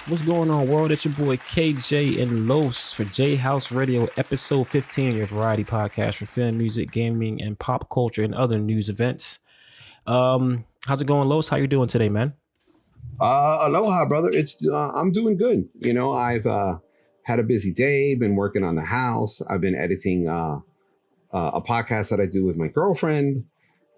What's going on, world? It's your boy KJ and Los for JHouze Radio, episode 15, your variety podcast for film, music, gaming, and pop culture and other news events. How's it going, Los? How you doing today, man? Aloha, brother. I'm doing good. I've had a busy day, been working on the house. I've been editing a podcast that I do with my girlfriend.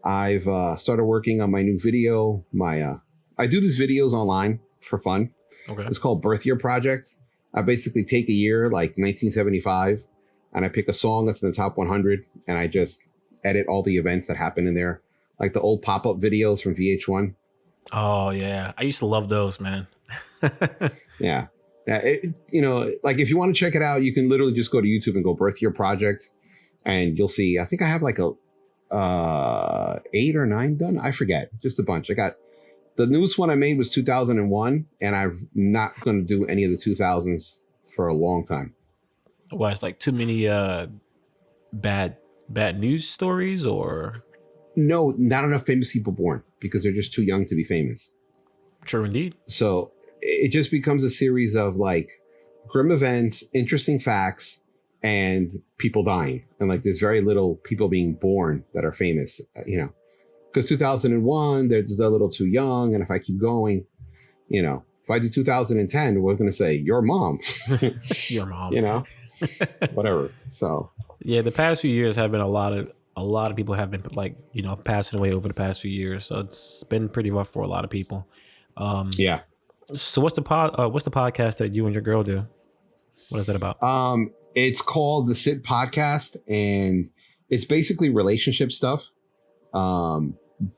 I've started working on my new video. I do these videos online for fun. Okay. It's called Birth Year Project. I basically take a year like 1975 and I pick a song that's in the top 100 and I just edit all the events that happen in there, like the old pop-up videos from VH1. Oh, yeah. I used to love those, man. Yeah. Like if you want to check it out, you can literally just go to YouTube and go Birth Year Project and you'll see, I think I have like a 8 or 9 done. I forget, just a bunch. The newest one I made was 2001, and I'm not going to do any of the 2000s for a long time. Why, it's like too many bad news stories, or? No, not enough famous people born because they're just too young to be famous. True indeed. So it just becomes a series of like grim events, interesting facts, and people dying. And like there's very little people being born that are famous, because 2001, they're just a little too young. And if I keep going, if I do 2010, we're going to say your mom, Your mom, whatever. So, yeah, the past few years have been a lot of people have been like, passing away over the past few years. So it's been pretty rough for a lot of people. Yeah. So what's the podcast that you and your girl do? What is that about? It's called the Sit Podcast, and it's basically relationship stuff.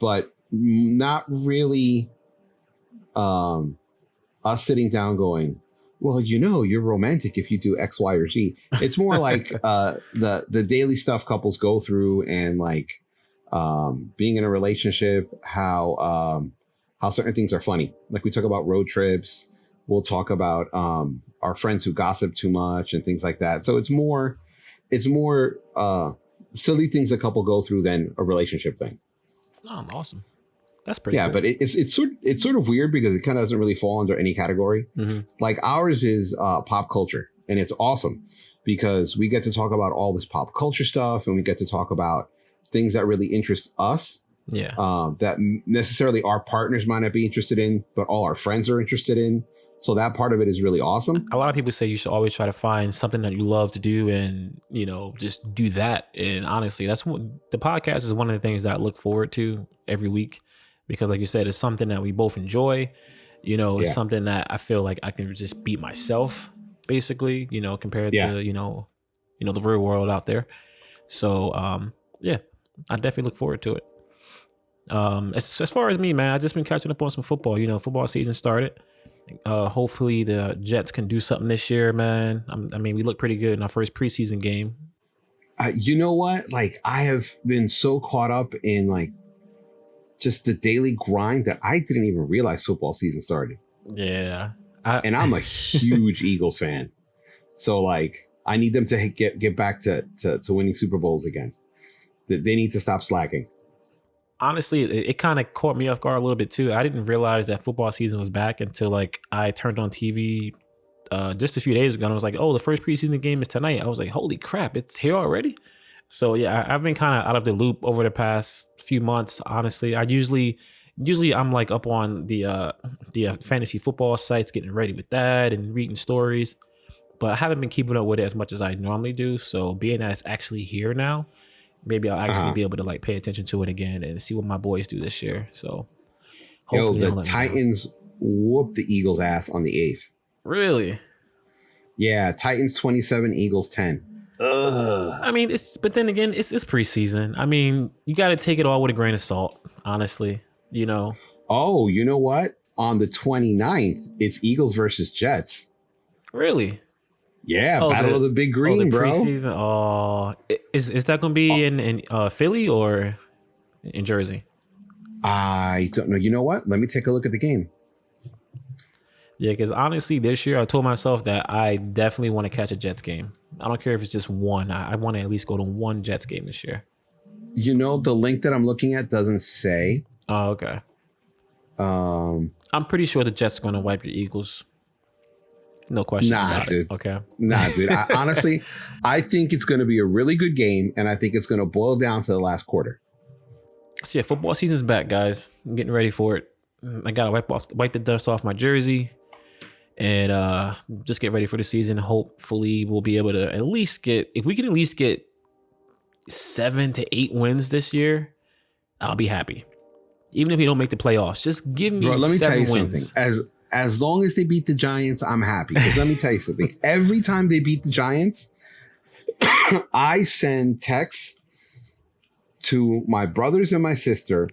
But not really us sitting down going, well, you're romantic if you do X, Y, or Z. It's more like the daily stuff couples go through and like being in a relationship, how certain things are funny. Like we talk about road trips. We'll talk about our friends who gossip too much and things like that. So it's more silly things a couple go through than a relationship thing. Oh, awesome. That's pretty cool. But it's sort of weird because it kind of doesn't really fall under any category. Mm-hmm. Like ours is pop culture, and it's awesome because we get to talk about all this pop culture stuff, and we get to talk about things that really interest us. Yeah. That necessarily our partners might not be interested in, but all our friends are interested in. So that part of it is really awesome. A lot of people say you should always try to find something that you love to do and, just do that. And honestly, that's what the podcast is, one of the things that I look forward to every week, because like you said, it's something that we both enjoy. It's something that I feel like I can just beat myself, basically, compared to, the real world out there. So, I definitely look forward to it. As far as me, man, I just been catching up on some football. Football season started. Hopefully the Jets can do something this year, man. We look pretty good in our first preseason game. You know what? Like I have been so caught up in like just the daily grind that I didn't even realize football season started. Yeah. And I'm a huge Eagles fan. So like I need them to get back to winning Super Bowls again. They need to stop slacking. Honestly, it kind of caught me off guard a little bit too. I didn't realize that football season was back until like I turned on TV just a few days ago, and I was like, "Oh, the first preseason game is tonight." I was like, "Holy crap, it's here already!" So yeah, I've been kind of out of the loop over the past few months. Honestly, I usually I'm like up on the fantasy football sites, getting ready with that and reading stories, but I haven't been keeping up with it as much as I normally do. So being that it's actually here now, maybe I'll actually be able to like pay attention to it again and see what my boys do this year. So hopefully the Titans whooped the Eagles ass on the 8th. Really? Yeah, Titans 27, Eagles 10. Ugh. But then again, it's preseason. You got to take it all with a grain of salt, honestly, Oh, you know what? On the 29th, it's Eagles versus Jets. Really? Yeah, Battle of the Big Green, bro. Preseason. Oh, is that going to be in Philly or in Jersey? I don't know. You know what? Let me take a look at the game. Yeah, because honestly, this year I told myself that I definitely want to catch a Jets game. I don't care if it's just one. I want to at least go to one Jets game this year. The link that I'm looking at doesn't say. Oh, okay. I'm pretty sure the Jets are going to wipe your Eagles. No question Nah, about dude. it. Okay. Nah, dude. Honestly, I think it's going to be a really good game, and I think it's going to boil down to the last quarter. So yeah, football season's back, guys. I'm getting ready for it. I gotta wipe the dust off my jersey, and just get ready for the season. Hopefully, we'll be able to at least get, if we can at least get 7 to 8 wins this year, I'll be happy. Even if we don't make the playoffs, just give me Bro, let me 7 tell you wins. something. As long as they beat the Giants, I'm happy. Because let me tell you something. Every time they beat the Giants, I send texts to my brothers and my sister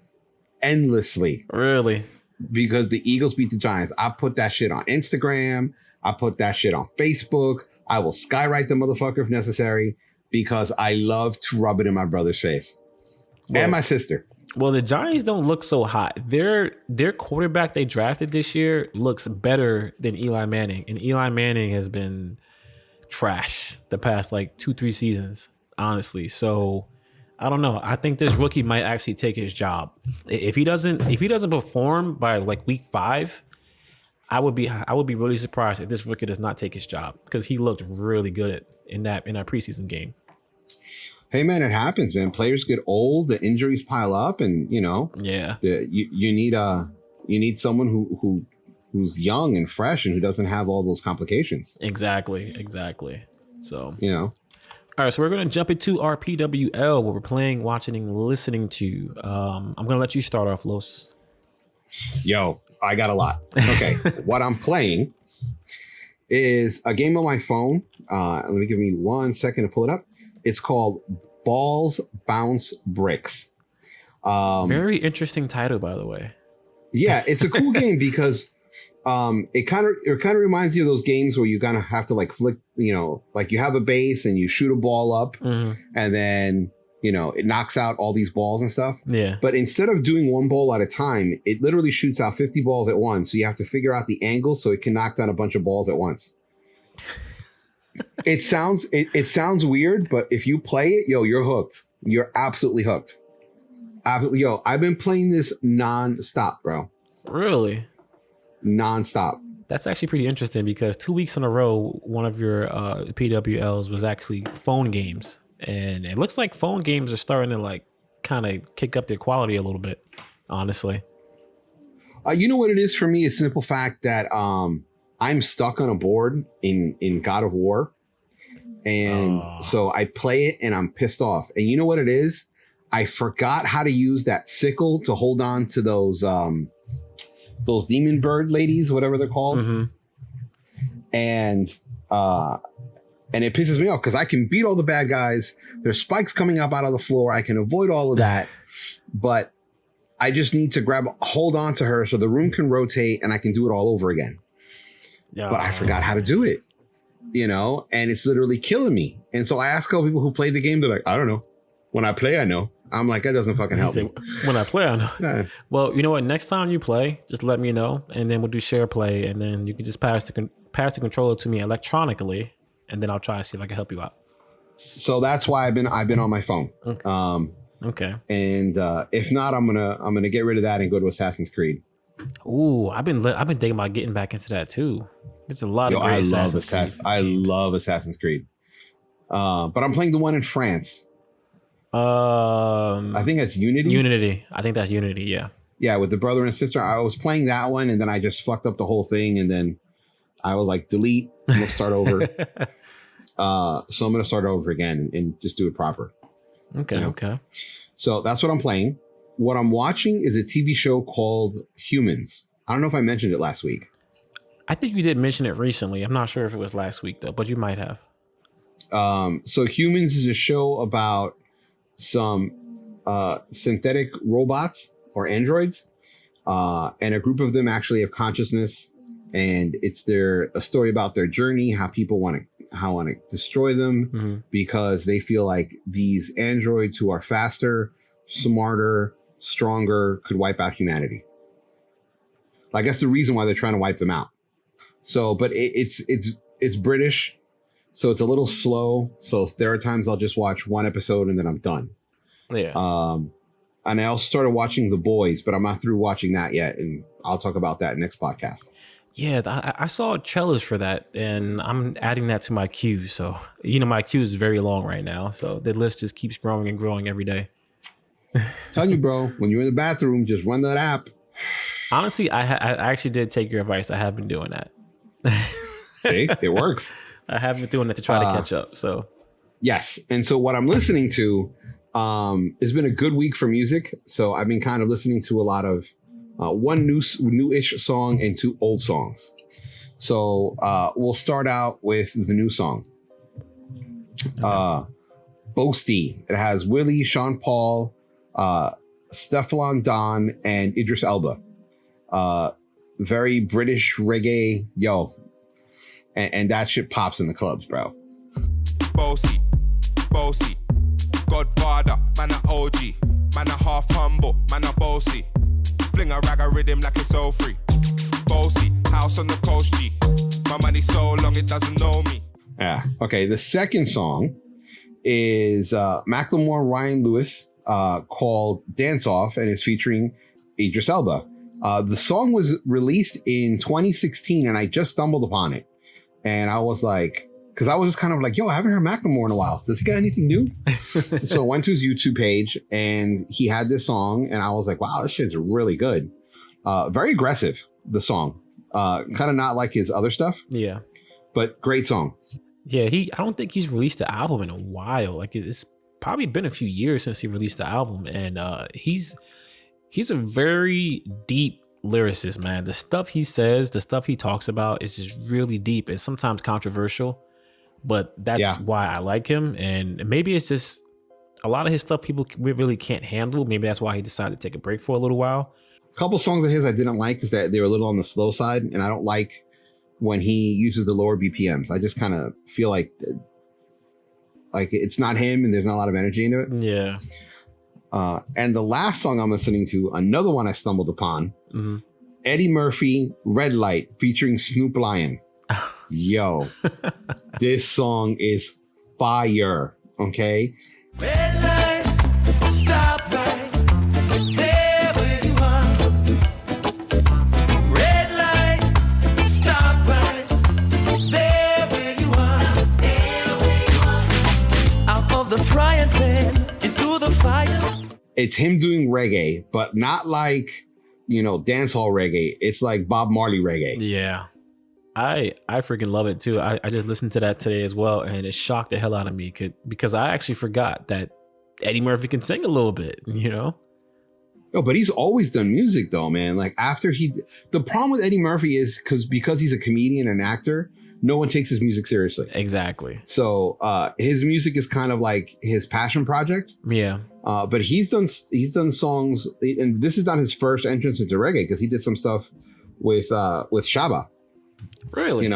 endlessly. Really? Because the Eagles beat the Giants. I put that shit on Instagram. I put that shit on Facebook. I will skywrite the motherfucker if necessary, because I love to rub it in my brother's face. And my sister. Well, the Giants don't look so hot. Their quarterback they drafted this year looks better than Eli Manning. And Eli Manning has been trash the past like 2-3 seasons, honestly. So I don't know. I think this rookie might actually take his job. If he doesn't perform by like week 5, I would be really surprised if this rookie does not take his job, because he looked really good in that preseason game. Hey man, it happens, man. Players get old, the injuries pile up, and yeah, you need someone who's young and fresh and who doesn't have all those complications. Exactly. So all right, so we're gonna jump into our PWL, what we're playing, watching, and listening to. I'm gonna let you start off, Los. Yo, I got a lot. Okay, what I'm playing is a game on my phone. Let me give me 1 second to pull it up. It's called Balls Bounce Bricks. Very interesting title, by the way. Yeah, it's a cool game because it kind of reminds you of those games where you kind of have to like flick, like you have a base and you shoot a ball up, and then it knocks out all these balls and stuff. Yeah. But instead of doing one ball at a time, it literally shoots out 50 balls at once. So you have to figure out the angle so it can knock down a bunch of balls at once. It sounds weird, but if you play it, you're hooked. You're absolutely hooked. Absolutely, I've been playing this non-stop, bro. Really? Non-stop. That's actually pretty interesting, because 2 weeks in a row, one of your PWLs was actually phone games, and it looks like phone games are starting to like kind of kick up their quality a little bit. Honestly, you know what it is for me? It's simple fact that I'm stuck on a board in God of War. And so I play it and I'm pissed off. And you know what it is? I forgot how to use that sickle to hold on to those demon bird ladies, whatever they're called. Mm-hmm. And it pisses me off because I can beat all the bad guys. There's spikes coming up out of the floor. I can avoid all of that. But I just need to hold on to her so the room can rotate and I can do it all over again. But I forgot how to do it, and it's literally killing me. And so I ask all people who play the game, they're like, I don't know. When I play, I know. I'm like, that doesn't fucking help me. When I play, I know. Nah. Well, you know what? Next time you play, just let me know, and then we'll do share play, and then you can just pass the controller to me electronically, and then I'll try to see if I can help you out. So that's why I've been on my phone. Okay. Okay. And if not, I'm gonna get rid of that and go to Assassin's Creed. Ooh, I've been thinking about getting back into that too. There's a lot of great Assassin's Creed. I love Assassin's Creed. But I'm playing the one in France. I think that's Unity. Unity. I think that's Unity, yeah. Yeah, with the brother and sister. I was playing that one and then I just fucked up the whole thing, and then I was like, delete, and we'll start over. So I'm gonna start over again and just do it proper. Okay, okay. So that's what I'm playing. What I'm watching is a TV show called Humans. I don't know if I mentioned it last week. I think you did mention it recently. I'm not sure if it was last week though, but you might have. So Humans is a show about some synthetic robots or androids, and a group of them actually have consciousness, and it's a story about their journey, how people want to destroy them, because they feel like these androids who are faster, smarter, stronger could wipe out humanity. Like, that's the reason why they're trying to wipe them out. So, but it's British, so it's a little slow. So there are times I'll just watch one episode and then I'm done. Yeah. And I also started watching The Boys, but I'm not through watching that yet, and I'll talk about that next podcast. Yeah, I saw trailers for that, and I'm adding that to my queue. So, my queue is very long right now. So the list just keeps growing and growing every day. Telling you, bro, when you're in the bathroom, just run that app. Honestly, I actually did take your advice. I have been doing that. See, it works. I have been doing it to try to catch up. So, yes. And so what I'm listening to has been a good week for music. So I've been kind of listening to a lot of one new-ish song and 2 old songs. So we'll start out with the new song. Boasty. It has Wiley, Sean Paul, Stefflon Don, and Idris Elba. Very British reggae, and that shit pops in the clubs, bro. Boasty, Godfather, man a OG, man a half humble, man a bossy. Fling a rag a rhythm like it's all free. Boasty, house on the coast G. My money so long it doesn't know me. Yeah. Okay. The second song is Macklemore Ryan Lewis called Dance Off, and it's featuring Idris Elba. The song was released in 2016, and I just stumbled upon it. And I was like, because I was just kind of like, I haven't heard Macklemore in a while. Does he got anything new? So I went to his YouTube page, and he had this song, and I was like, wow, this shit's really good. Very aggressive, the song. Kind of not like his other stuff. Yeah. But great song. Yeah, I don't think he's released the album in a while. Like, it's probably been a few years since he released the album, and he's a very deep lyricist, man. The stuff he says, the stuff he talks about is just really deep and sometimes controversial, but that's why I like him. And maybe it's just a lot of his stuff people really can't handle. Maybe that's why he decided to take a break for a little while. A couple songs of his I didn't like is that they were a little on the slow side, and I don't like when he uses the lower BPMs. I just kind of feel like it's not him, and there's not a lot of energy into it. Yeah. And the last song I'm listening to, another one I stumbled upon, Eddie Murphy, Red Light, featuring Snoop Lion. Yo, this song is fire. Okay. Red light, stop right there where you are. Red light, stop right there where you are. Out of the frying pan into the fire. It's him doing reggae, but not like, dance hall reggae. It's like Bob Marley reggae. Yeah. I freaking love it too. I just listened to that today as well, and it shocked the hell out of me because I actually forgot that Eddie Murphy can sing a little bit, No, but he's always done music though, man. Like the problem with Eddie Murphy is because he's a comedian and actor, no one takes his music seriously. Exactly. So his music is kind of like his passion project. Yeah. But he's done songs, and this is not his first entrance into reggae because he did some stuff with Shaba. Really?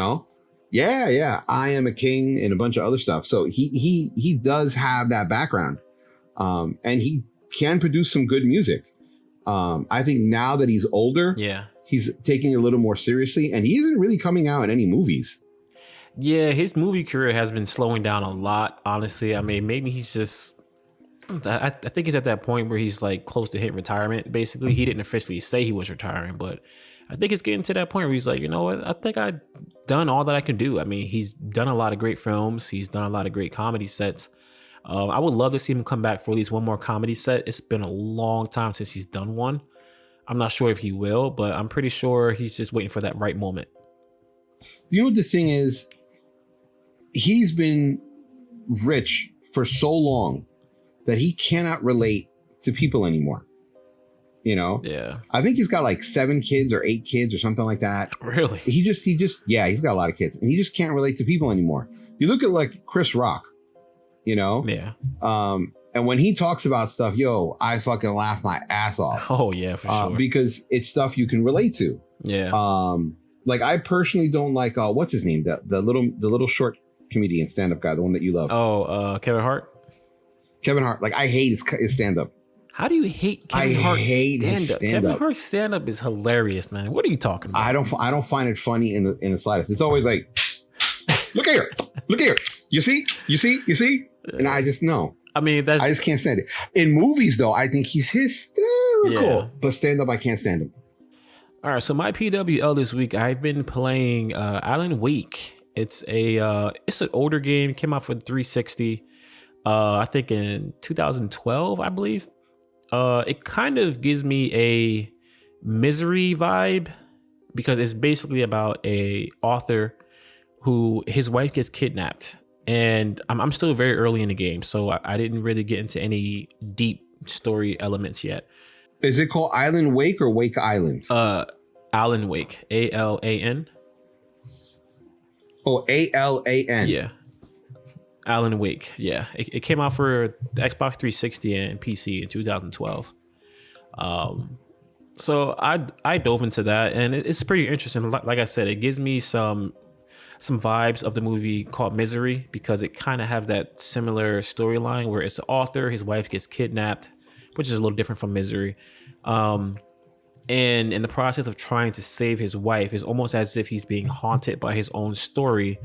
Yeah. I Am a King and a bunch of other stuff. So he does have that background, and he can produce some good music. I think now that he's older, he's taking it a little more seriously, and he isn't really coming out in any movies. Yeah, his movie career has been slowing down a lot, honestly. I mean, maybe he's just, I think he's at that point where he's like close to hitting retirement, basically. He didn't officially say he was retiring, but I think it's getting to that point where he's like, you know what? I think I've done all that I can do. I mean, he's done a lot of great films. He's done a lot of great comedy sets. I would love to see him come back for at least one more comedy set. It's been a long time since he's done one. I'm not sure if he will, but I'm pretty sure he's just waiting for that right moment. You know what the thing is? He's been rich for so long that he cannot relate to people anymore. Yeah. I think he's got like 7 kids or 8 kids or something like that. Really? He just he's got a lot of kids, and he just can't relate to people anymore. You look at like Chris Rock, Yeah. And when he talks about stuff, I fucking laugh my ass off. Oh yeah, for sure. Because it's stuff you can relate to. Yeah. Like I personally don't like what's his name? The little short comedian stand-up guy, the one that you love. Oh, Kevin Hart. Kevin Hart. Like I hate his stand-up. How do you hate Kevin Hart's stand-up? Kevin Hart's stand-up is hilarious, man. What are you talking about? I don't find it funny in the slightest. It's always like, look here. You see? And I just know. I mean, I just can't stand it. In movies, though, I think he's hysterical. Yeah. But stand-up, I can't stand him. All right, so my PWL this week, I've been playing Alan Wake. It's an older game, came out for 360. I think in 2012, I believe. It kind of gives me a Misery vibe because it's basically about a author who his wife gets kidnapped, and I'm still very early in the game, so I didn't really get into any deep story elements yet. Is it called Island Wake or Wake Island? Alan Wake, ALAN. Oh, ALAN. Yeah, Alan Wake. Yeah, it came out for the Xbox 360 and PC in 2012. So I dove into that, and it's pretty interesting. Like I said, it gives me some vibes of the movie called Misery because it kind of have that similar storyline where it's the author, his wife gets kidnapped, which is a little different from Misery. And in the process of trying to save his wife, it's almost as if he's being haunted by his own story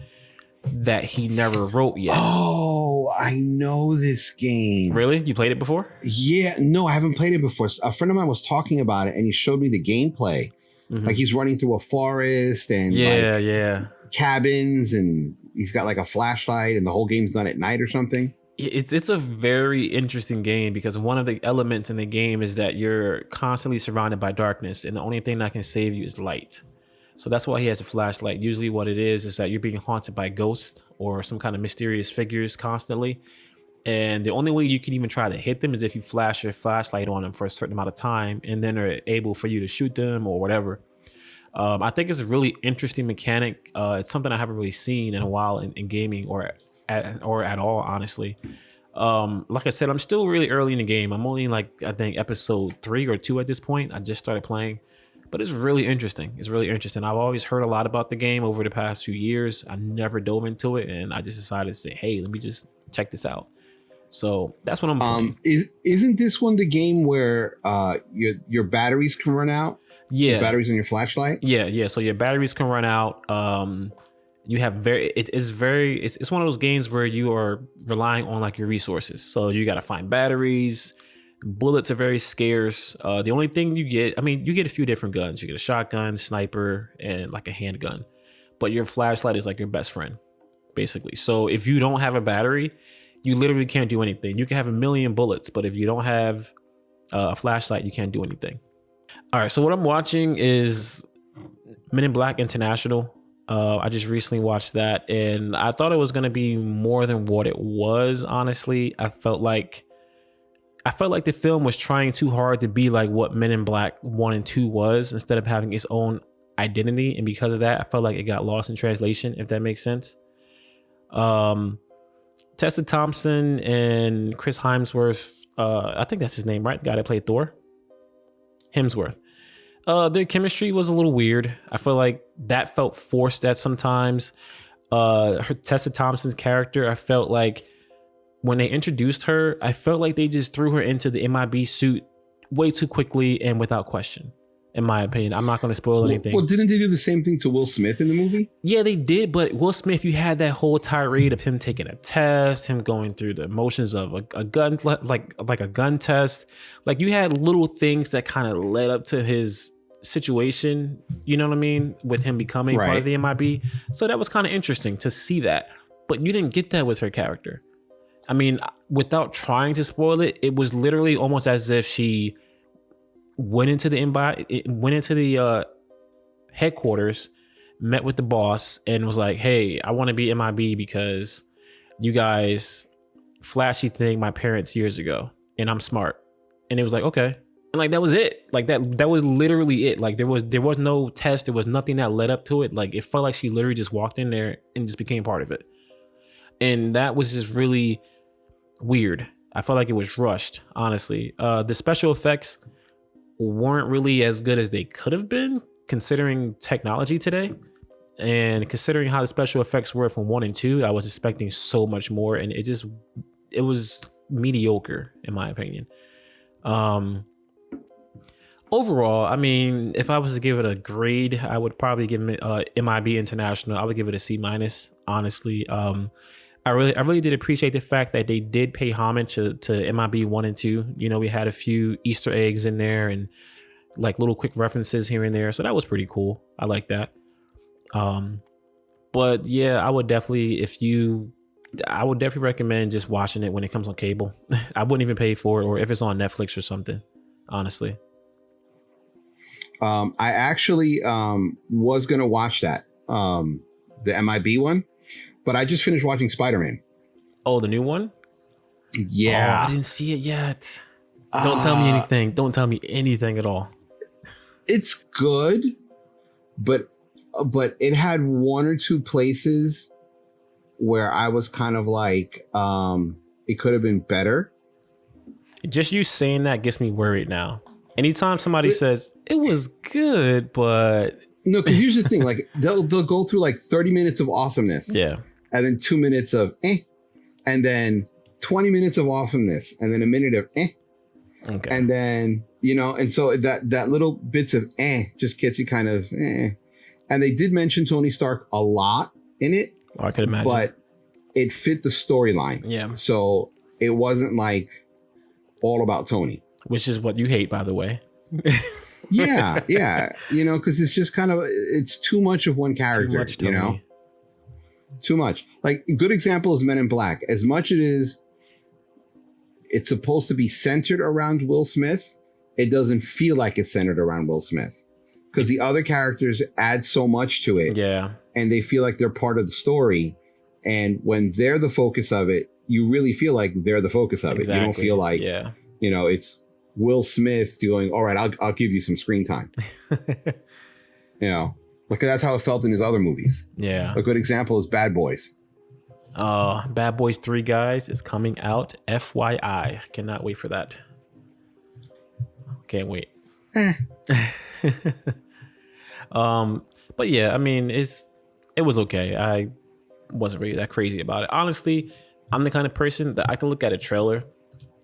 that he never wrote yet. Oh, I know this game. Really? You played it before? Yeah, no, I haven't played it before. A friend of mine was talking about it and he showed me the gameplay. Mm-hmm. Like he's running through a forest and yeah. cabins, and he's got like a flashlight and the whole game's done at night or something. It's a very interesting game because one of the elements in the game is that you're constantly surrounded by darkness, and the only thing that can save you is light. So that's why he has a flashlight. Usually what it is that you're being haunted by ghosts or some kind of mysterious figures constantly. And the only way you can even try to hit them is if you flash your flashlight on them for a certain amount of time, and then they're able for you to shoot them or whatever. I think it's a really interesting mechanic. It's something I haven't really seen in a while in gaming or at all, honestly. Like I said, I'm still really early in the game. I'm only I think episode 3 or 2 at this point. I just started playing, but it's really interesting. I've always heard a lot about the game over the past few years. I never dove into it, and I just decided to say, hey, let me just check this out. So that's what I'm playing. Isn't this one the game where your batteries can run out? Yeah, your batteries on your flashlight. Yeah. So your batteries can run out. You have it's one of those games where you are relying on your resources. So you got to find batteries. Bullets are very scarce. The only thing you get a few different guns. You get a shotgun, sniper, and a handgun. But your flashlight is your best friend, basically. So if you don't have a battery, you literally can't do anything. You can have 1,000,000 bullets, but if you don't have a flashlight, you can't do anything. All right, so what I'm watching is Men in Black International. I just recently watched that, and I thought it was going to be more than what it was, honestly. I felt like the film was trying too hard to be like what Men in Black 1 and 2 was, instead of having its own identity, and because of that, I felt like it got lost in translation, if that makes sense. Tessa Thompson and Chris Hemsworth, I think that's his name, right? The guy that played Thor? Hemsworth. Their chemistry was a little weird. I feel like that felt forced at sometimes. Tessa Thompson's character, I felt like when they introduced her, I felt like they just threw her into the MIB suit way too quickly and without question, in my opinion. I'm not going to spoil anything. Well, didn't they do the same thing to Will Smith in the movie? Yeah, they did. But Will Smith, you had that whole tirade of him taking a test, him going through the motions of a gun, like a gun test. You had little things that kind of led up to his situation, you know what I mean, with him becoming part of the MIB. So that was kind of interesting to see that. But you didn't get that with her character. I mean, without trying to spoil it, it was literally almost as if she went into the headquarters, met with the boss, and was like, hey, I want to be MIB because you guys flashy thing my parents years ago, and I'm smart. And it was like, okay. And that was it. That was literally it. There was no test. There was nothing that led up to it. It felt like she literally just walked in there and just became part of it. And that was just really weird. I felt like it was rushed, honestly. The special effects weren't really as good as they could have been, considering technology today. And considering how the special effects were from 1 and 2, I was expecting so much more. And it was mediocre, in my opinion. Overall, I mean, if I was to give it a grade, I would probably give it MIB International. I would give it a C-, honestly. I really did appreciate the fact that they did pay homage to MIB 1 and 2. You know, we had a few Easter eggs in there, and like little quick references here and there. So that was pretty cool. I like that. But yeah, I would definitely recommend just watching it when it comes on cable. I wouldn't even pay for it, or if it's on Netflix or something, honestly. I actually was going to watch that, the MIB one, but I just finished watching Spider-Man. Oh, the new one? Yeah. Oh, I didn't see it yet. Don't tell me anything. Don't tell me anything at all. It's good, but it had one or two places where I was kind of like, it could have been better. Just you saying that gets me worried now. Anytime somebody says it was good, but no, because here's the thing: like they'll go through like 30 minutes of awesomeness, yeah, and then 2 minutes of and then 20 minutes of awesomeness, and then a minute of okay, and then and so that little bits of just gets you kind of and they did mention Tony Stark a lot in it. I could imagine, but it fit the storyline. Yeah, so it wasn't like all about Tony. Which is what you hate, by the way. yeah, because it's just kind of, it's too much of one character, Too much, Tony. Too much. Like, a good example is Men in Black. As much it's supposed to be centered around Will Smith, it doesn't feel like it's centered around Will Smith. Because the other characters add so much to it. Yeah. And they feel like they're part of the story. And when they're the focus of it, you really feel like they're the focus of it. You don't feel like, it's Will Smith going, all right, I'll give you some screen time. Like that's how it felt in his other movies. Yeah. A good example is Bad Boys. Bad Boys 3, guys, is coming out. FYI. Cannot wait for that. Can't wait. But yeah, I mean, it was okay. I wasn't really that crazy about it. Honestly, I'm the kind of person that I can look at a trailer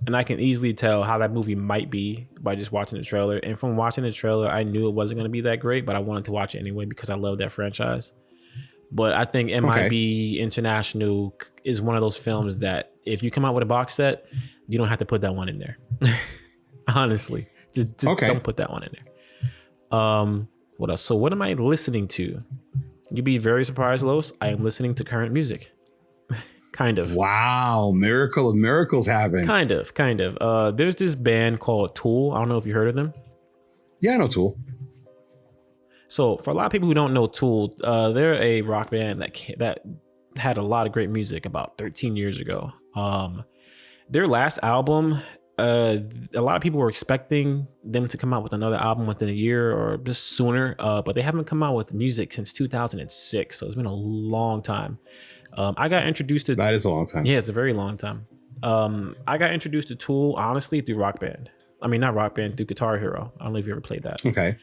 and I can easily tell how that movie might be by just watching the trailer. And from watching the trailer, I knew it wasn't going to be that great, but I wanted to watch it anyway because I love that franchise. But I think MIB International is one of those films that if you come out with a box set, you don't have to put that one in there. Honestly, just don't put that one in there. What else? So what am I listening to? You'd be very surprised, Los. I am listening to current music. Kind of. Wow. Miracle of miracles happen. Kind of. There's this band called Tool. I don't know if you heard of them. Yeah, I know Tool. So for a lot of people who don't know Tool, they're a rock band that had a lot of great music about 13 years ago. Their last album, a lot of people were expecting them to come out with another album within a year or just sooner, but they haven't come out with music since 2006. So it's been a long time. I got introduced to... That is a long time. Yeah, it's a very long time. I got introduced to Tool, honestly, through Rock Band. I mean, not Rock Band, through Guitar Hero. I don't know if you ever played that. Okay.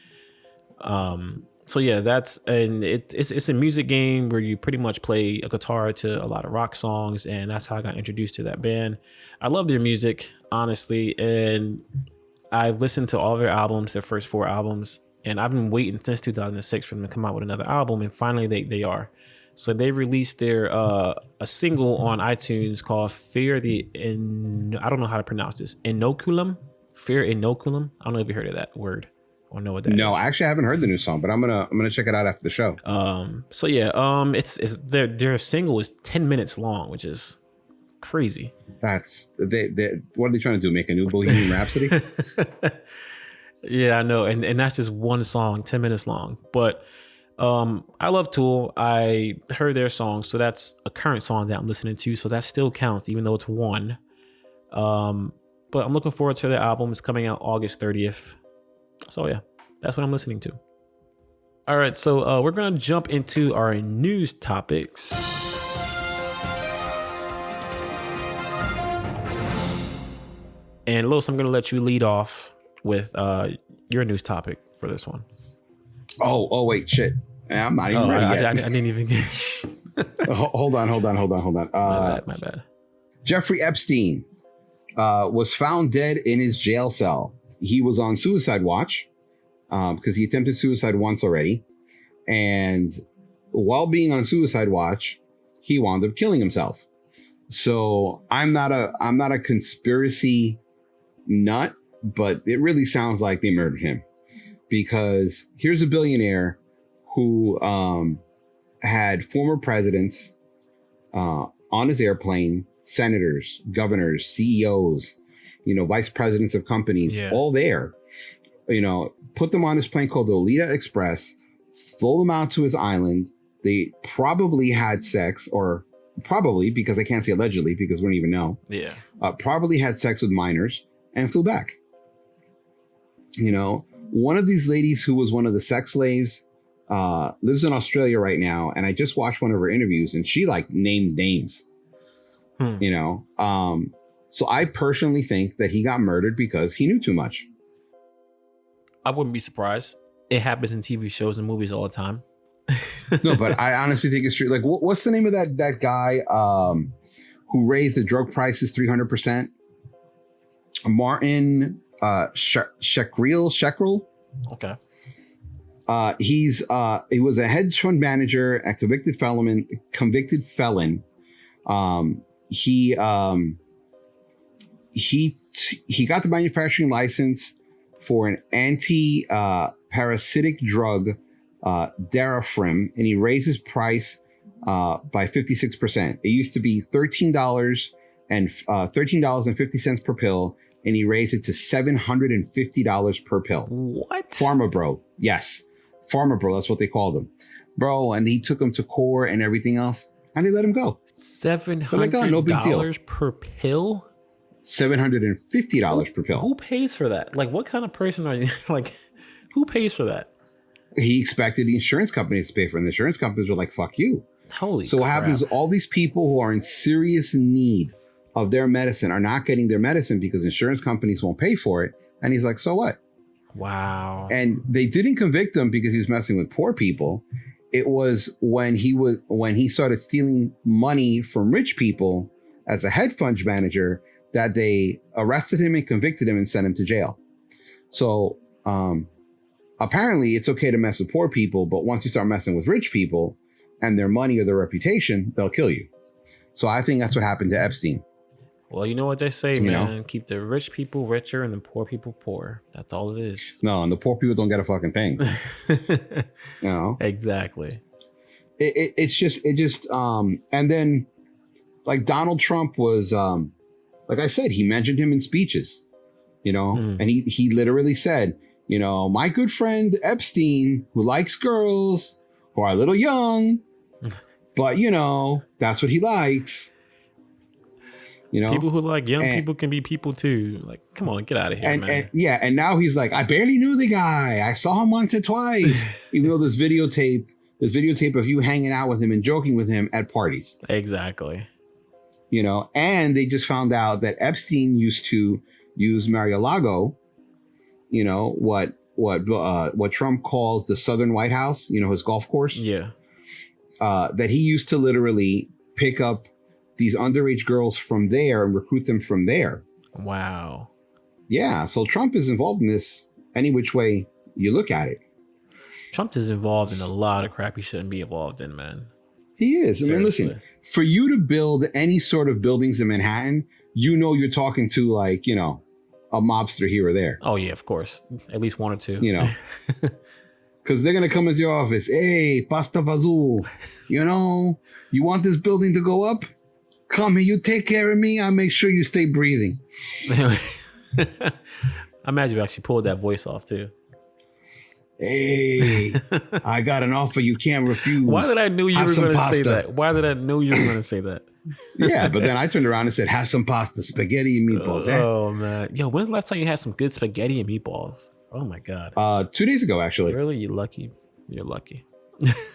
So yeah, it's a music game where you pretty much play a guitar to a lot of rock songs, and that's how I got introduced to that band. I love their music, honestly, and I've listened to all their albums, their first 4 albums, and I've been waiting since 2006 for them to come out with another album, and finally they are. So they released their a single on iTunes called I don't know how to pronounce this. Inoculum? Fear Inoculum? I don't know if you heard of that word or know what that is. No, actually I haven't heard the new song, but I'm gonna check it out after the show. So yeah, it's their single is 10 minutes long, which is crazy. That's what are they trying to do? Make a new Bohemian Rhapsody? Yeah, I know, and that's just one song, 10 minutes long. But I love Tool. I heard their song, so that's a current song that I'm listening to, so that still counts, even though it's one. But I'm looking forward to their album. It's coming out August 30th. So yeah, that's what I'm listening to. All right, so we're gonna jump into our news topics. And Los, I'm gonna let you lead off with your news topic for this one. Oh wait, shit. I'm not even ready yet. I didn't even get. Hold on. My bad. Jeffrey Epstein was found dead in his jail cell. He was on suicide watch because he attempted suicide once already. And while being on suicide watch, he wound up killing himself. So I'm not a conspiracy nut, but it really sounds like they murdered him. because here's a billionaire who had former presidents on his airplane, senators, governors, CEOs, vice presidents of companies, all there, put them on this plane called the Alita Express, flew them out to his island. They probably had sex, or probably, because I can't say allegedly because we don't even know. Yeah. Probably had sex with minors and flew back. One of these ladies who was one of the sex slaves lives in Australia right now. And I just watched one of her interviews and she named names, so I personally think that he got murdered because he knew too much. I wouldn't be surprised. It happens in TV shows and movies all the time. No, but I honestly think it's true. Like, what's the name of that guy who raised the drug prices 300%? Martin Shkreli. Okay. He was a hedge fund manager, a convicted felon. He got the manufacturing license for an anti-parasitic drug, Darafrim, and he raised his price by 56%. It used to be $13.50 per pill, and he raised it to $750 per pill. What? Pharma bro. Yes. Pharma bro. That's what they called him. Bro, and he took him to court and everything else, and they let him go. $700 no big deal. per pill? $750 per pill. Who pays for that? Like, what kind of person are you? Like, who pays for that? He expected the insurance companies to pay for it, and the insurance companies were like, fuck you. Holy So what happens is all these people who are in serious need of their medicine are not getting their medicine because insurance companies won't pay for it. And he's like, so what? Wow. And they didn't convict him because he was messing with poor people. It was when he started stealing money from rich people as a hedge fund manager that they arrested him and convicted him and sent him to jail. So apparently it's okay to mess with poor people, but once you start messing with rich people and their money or their reputation, they'll kill you. So I think that's what happened to Epstein. Well, you know what they say, man. Keep the rich people richer and the poor people poor. That's all it is. No, and the poor people don't get a fucking thing. Exactly. It just and then like Donald Trump was like I said, he mentioned him in speeches, and he literally said, my good friend Epstein, who likes girls who are a little young, but that's what he likes. People who like young people can be people too. Like, come on, get out of here, man. And now he's like, I barely knew the guy. I saw him once or twice. Even though there's videotape of you hanging out with him and joking with him at parties. Exactly. And they just found out that Epstein used to use Mar-a-Lago, what Trump calls the Southern White House, his golf course. Yeah. That he used to literally pick up these underage girls from there and recruit them from there. Wow. Yeah. So Trump is involved in this any which way you look at it. Trump is involved in a lot of crap he shouldn't be involved in, man. He is. Seriously. I mean, listen, for you to build any sort of buildings in Manhattan, you're talking to like, a mobster here or there. Oh, yeah, of course. At least one or two. Because they're going to come into your office. Hey, pasta vazul. You want this building to go up? Come here, you take care of me. I'll make sure you stay breathing. I imagine you actually pulled that voice off too. Hey, I got an offer you can't refuse. Why did I know you were going to say that? Why did I know you were going to say that? Yeah, but then I turned around and said, have some pasta, spaghetti and meatballs. Oh, man. Yo, when's the last time you had some good spaghetti and meatballs? Oh, my God. 2 days ago, actually. Really? You're lucky. You're lucky.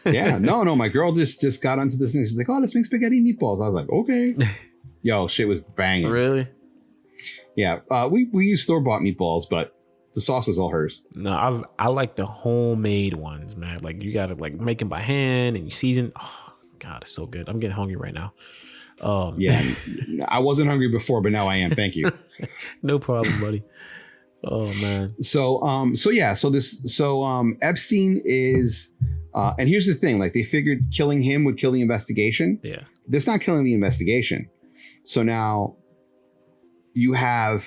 Yeah, no, my girl just got onto this thing. She's like, oh, let's make spaghetti and meatballs. I was like, okay. Yo, shit was banging. Really? Yeah, we use store-bought meatballs, but the sauce was all hers. No, I like the homemade ones, man. Like, you gotta like make them by hand and you season. Oh, God, it's so good. I'm getting hungry right now. Yeah, I wasn't hungry before, but now I am. Thank you. No problem, buddy. Oh man. So Epstein is, and here's the thing: like they figured killing him would kill the investigation. Yeah, that's not killing the investigation. So now you have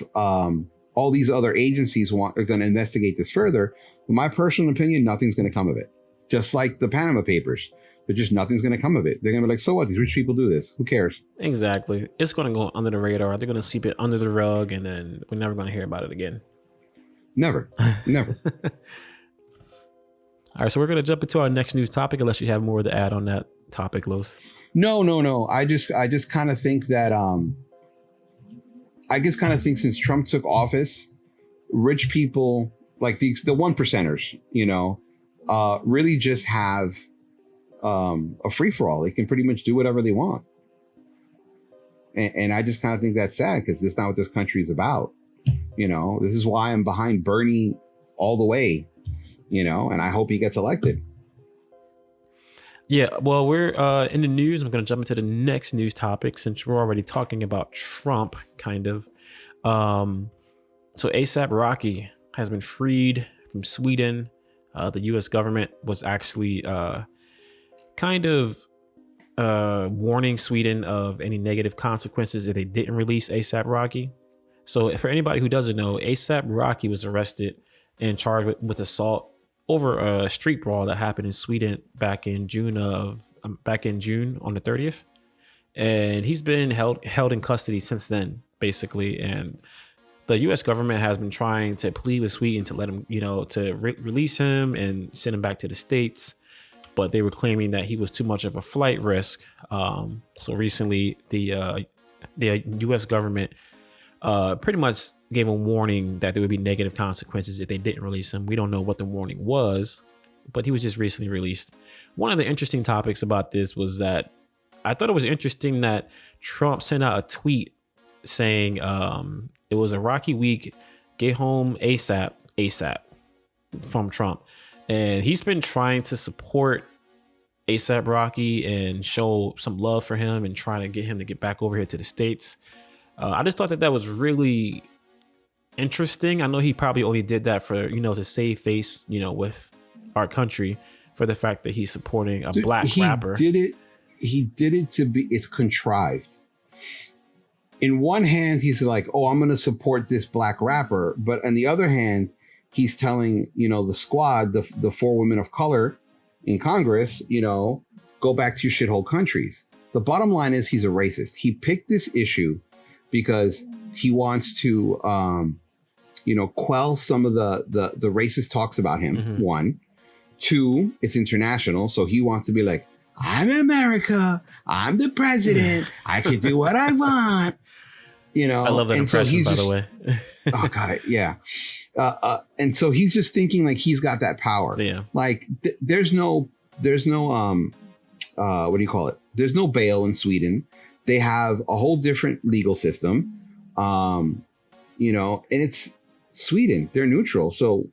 all these other agencies are going to investigate this further. In my personal opinion, nothing's going to come of it. Just like the Panama Papers. Nothing's going to come of it. They're going to be like, so what? These rich people do this. Who cares? Exactly. It's going to go under the radar. They're going to sweep it under the rug, and then we're never going to hear about it again. Never. All right, so we're going to jump into our next news topic, unless you have more to add on that topic, Los. No. I just kind of think that since Trump took office, rich people like the 1%ers, really just have a free for all. They can pretty much do whatever they want. And I just kind of think that's sad, because that's not what this country is about. This is why I'm behind Bernie all the way, and I hope he gets elected. Yeah, well, we're in the news. I'm going to jump into the next news topic, since we're already talking about Trump, kind of. So A$AP Rocky has been freed from Sweden. The U.S. government was actually warning Sweden of any negative consequences if they didn't release A$AP Rocky. So for anybody who doesn't know, A$AP Rocky was arrested and charged with assault over a street brawl that happened in Sweden back in June on the 30th. And he's been held in custody since then, basically. And the U.S. government has been trying to plead with Sweden to let him, to release him and send him back to the States. But they were claiming that he was too much of a flight risk. So recently, the U.S. government pretty much gave a warning that there would be negative consequences if they didn't release him. We don't know what the warning was, but he was just recently released. One of the interesting topics about this was that I thought it was interesting that Trump sent out a tweet saying it was a rocky week, get home ASAP from Trump. And he's been trying to support A$AP Rocky and show some love for him and trying to get him to get back over here to the States. I just thought that was really interesting. I know he probably only did that for, to save face, with our country, for the fact that he's supporting a black rapper. He did it to be, it's contrived. In one hand, he's like, oh, I'm going to support this black rapper. But on the other hand, he's telling, the squad, the 4 women of color in Congress, go back to your shithole countries. The bottom line is he's a racist. He picked this issue because he wants to, quell some of the racist talks about him. Mm-hmm. 1, 2, it's international. So he wants to be like, I'm America. I'm the president. I can do what I want. I love that impression, by the way. Oh, God, yeah. And so he's just thinking like he's got that power. Yeah. Like there's no what do you call it? There's no bail in Sweden. They have a whole different legal system. And it's Sweden. They're neutral. So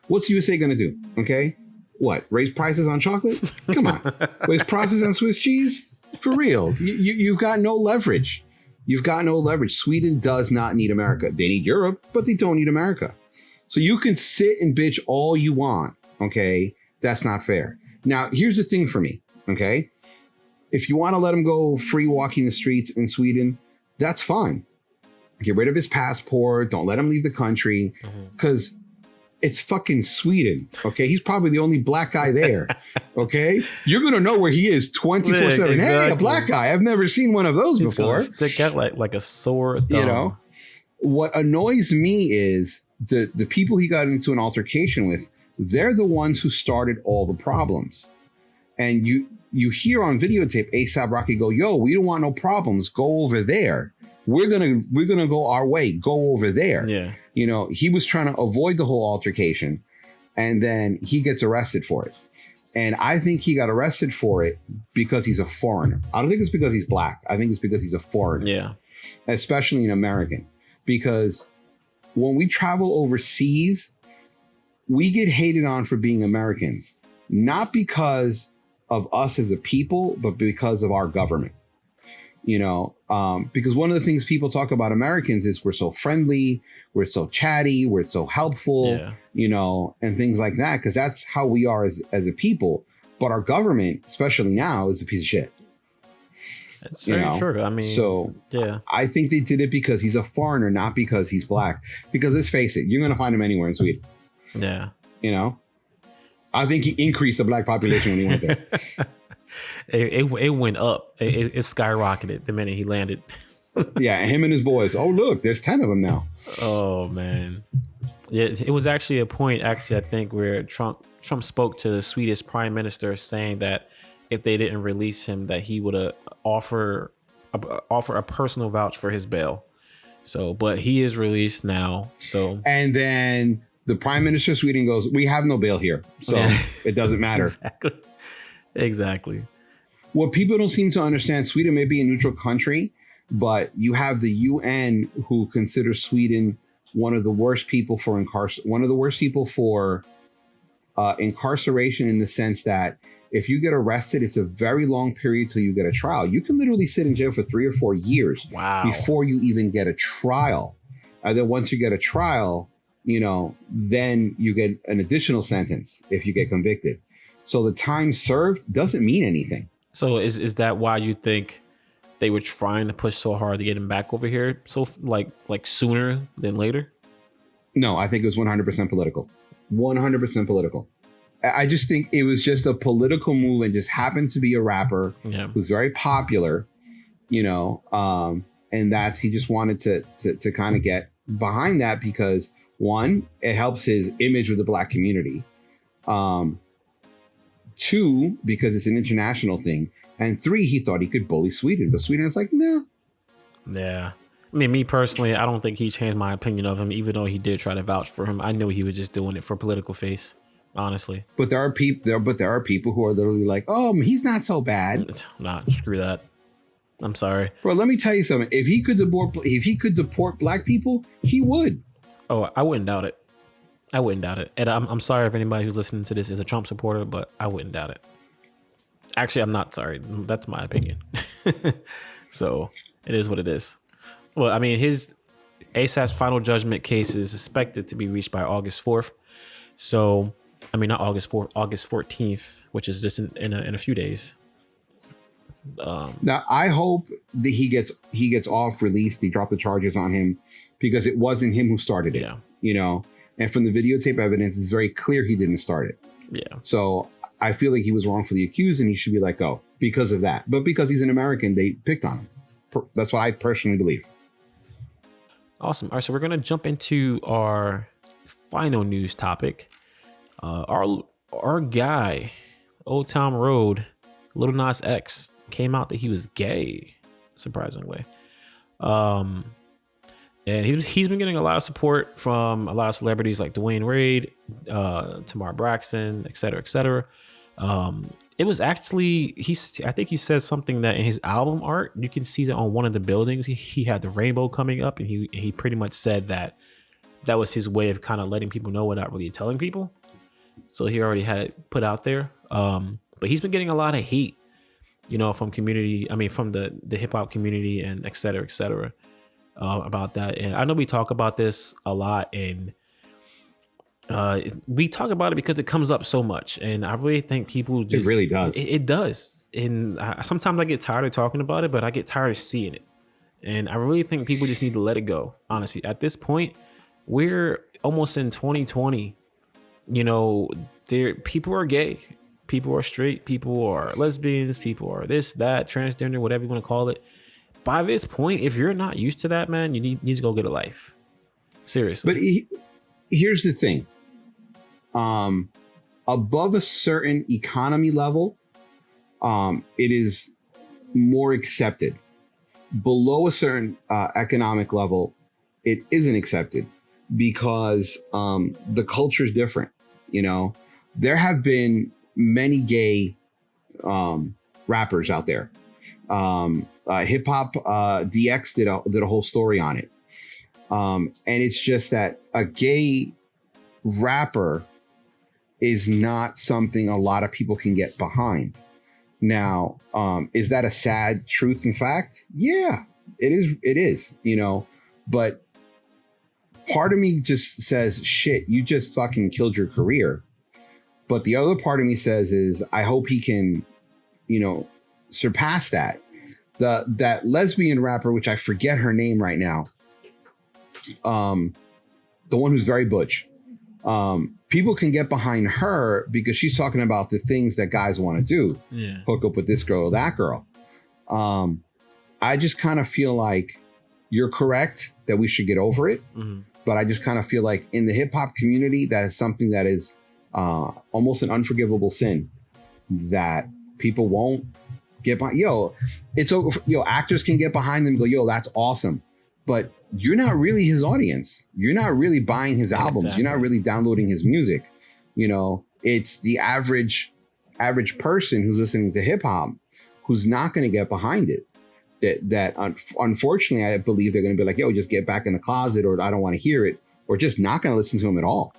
what's USA going to do? Okay. What? Raise prices on chocolate? Come on. Raise prices on Swiss cheese? For real. You've got no leverage. You've got no leverage. Sweden does not need America. They need Europe, but they don't need America. So you can sit and bitch all you want. Okay. That's not fair. Now, here's the thing for me. Okay. If you want to let him go free walking the streets in Sweden, that's fine. Get rid of his passport. Don't let him leave the country, because it's fucking Sweden. Okay. He's probably the only black guy there. Okay. You're going to know where he is 24/7. Exactly. Hey, a black guy. I've never seen one of those before. Stick out like a sore thumb. What annoys me is the people he got into an altercation with, they're the ones who started all the problems. And you hear on videotape A$AP Rocky go, yo, we don't want no problems. Go over there. We're gonna go our way. Go over there. Yeah. He was trying to avoid the whole altercation, and then he gets arrested for it. And I think he got arrested for it because he's a foreigner. I don't think it's because he's black. I think it's because he's a foreigner. Yeah. Especially an American. Because when we travel overseas, we get hated on for being Americans, not because of us as a people, but because of our government. Because one of the things people talk about Americans is we're so friendly, we're so chatty, we're so helpful, and things like that, because that's how we are as a people. But our government, especially now, is a piece of shit. That's very true. I mean, so yeah, I think they did it because he's a foreigner, not because he's black. Because let's face it, you're going to find him anywhere in Sweden. yeah. You know, I think he increased the black population when he went there. It went up. It skyrocketed the minute he landed. Yeah, him and his boys. Oh, look, there's 10 of them now. Oh man, yeah. It was actually a point, I think, where Trump spoke to the Swedish prime minister, saying that if they didn't release him, that he would offer a personal vouch for his bail. So, but he is released now. So, and then the prime minister of Sweden goes, "We have no bail here, so it doesn't matter." Exactly. What people don't seem to understand, Sweden may be a neutral country, but you have the UN who considers Sweden one of the worst people for incarceration, in the sense that if you get arrested, it's a very long period till you get a trial. You can literally sit in jail for 3 or 4 years before you even get a trial. And then once you get a trial, then you get an additional sentence if you get convicted. So the time served doesn't mean anything. So is that why you think they were trying to push so hard to get him back over here? So like sooner than later? No, I think it was 100% political. 100% political. I just think it was just a political move, and just happened to be a rapper who's very popular, and he just wanted to kind of get behind that because, one, it helps his image with the black community. 2, because it's an international thing. And 3, he thought he could bully Sweden, but Sweden is like, no. Yeah. I mean, me personally, I don't think he changed my opinion of him, even though he did try to vouch for him. I knew he was just doing it for political face, honestly. But there are people who are literally like, oh, he's not so bad. Nah, screw that. I'm sorry. Bro, let me tell you something. If he could deport black people, he would. Oh, I wouldn't doubt it. And I'm sorry if anybody who's listening to this is a Trump supporter, but I wouldn't doubt it. Actually, I'm not sorry. That's my opinion. So it is what it is. Well, I mean, his ASAP's final judgment case is expected to be reached by August 4th. So, I mean, not August 4th, August 14th, which is just in a few days. Now, I hope that he gets off released. They drop the charges on him because it wasn't him who started it. Yeah. And from the videotape evidence, it's very clear he didn't start it. Yeah. So I feel like he was wrongfully accused and he should be let go because of that. But because he's an American, they picked on him. That's what I personally believe. Awesome. All right, so we're gonna jump into our final news topic. Our guy, Old Town Road, Lil Nas X, came out that he was gay, surprisingly. And he's been getting a lot of support from a lot of celebrities like Dwayne Wade, Tamar Braxton, et cetera, et cetera. It was actually, I think he said something that in his album art, you can see that on one of the buildings, he had the rainbow coming up, and he pretty much said that was his way of kind of letting people know without really telling people. So he already had it put out there. But he's been getting a lot of hate, from from the hip hop community and et cetera, about that. And I know we talk about this a lot, and we talk about it because it comes up so much, and I really think people just, it really does. It does. And sometimes I get tired of talking about it, but I get tired of seeing it. And I really think people just need to let it go. Honestly, at this point, we're almost in 2020. People are gay, people are straight, people are lesbians, people are this, that, transgender, whatever you want to call it. By this point, if you're not used to that, man, you need to go get a life. Seriously. But here's the thing. Above a certain economy level, it is more accepted. Below a certain economic level, it isn't accepted because the culture is different. There have been many gay rappers out there. Hip Hop DX did a whole story on it. And it's just that a gay rapper is not something a lot of people can get behind. Now, is that a sad truth and fact? Yeah, it is, but part of me just says, shit, you just fucking killed your career. But the other part of me says I hope he can, surpass that. that lesbian rapper, which I forget her name right now. The one who's very butch. People can get behind her because she's talking about the things that guys want to do. Yeah. Hook up with this girl or that girl. I just kind of feel like you're correct that we should get over it. Mm-hmm. But I just kind of feel like in the hip hop community, that is something that is almost an unforgivable sin that people won't get behind. It's over. Actors can get behind them and go, that's awesome. But you're not really his audience. You're not really buying his albums. Exactly. You're not really downloading his music. It's the average person who's listening to hip hop who's not going to get behind it. That unfortunately, I believe they're going to be like, just get back in the closet, or I don't want to hear it, or just not going to listen to him at all.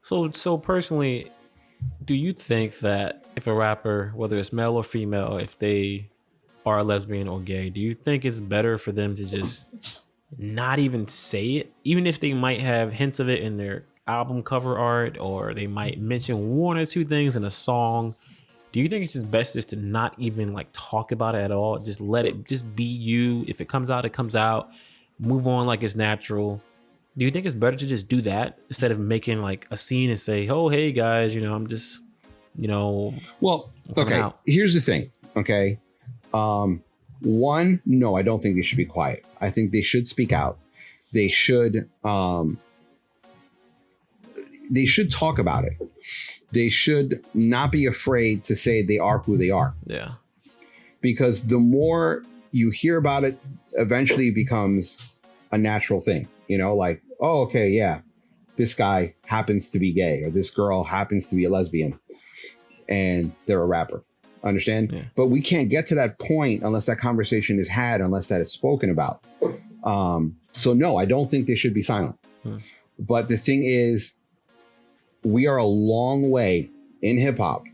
So personally, do you think that if a rapper, whether it's male or female, if they are lesbian or gay, do you think it's better for them to just not even say it, even if they might have hints of it in their album cover art, or they might mention one or two things in a song? Do you think it's just best just to not even like talk about it at all? Just let it just be you. If it comes out, it comes out. Move on like it's natural. Do you think it's better to just do that instead of making like a scene and say, oh, hey guys, I'm just, Well, okay. out. Here's the thing. Okay. One, no, I don't think they should be quiet. I think they should speak out. They should talk about it. They should not be afraid to say they are who they are. Yeah. Because the more you hear about it, eventually it becomes a natural thing. Like, oh, okay, yeah, this guy happens to be gay, or this girl happens to be a lesbian, and they're a rapper. Understand? Yeah. But we can't get to that point unless that conversation is had, unless that is spoken about. So no, I don't think they should be silent. But the thing is, we are a long way in hip hop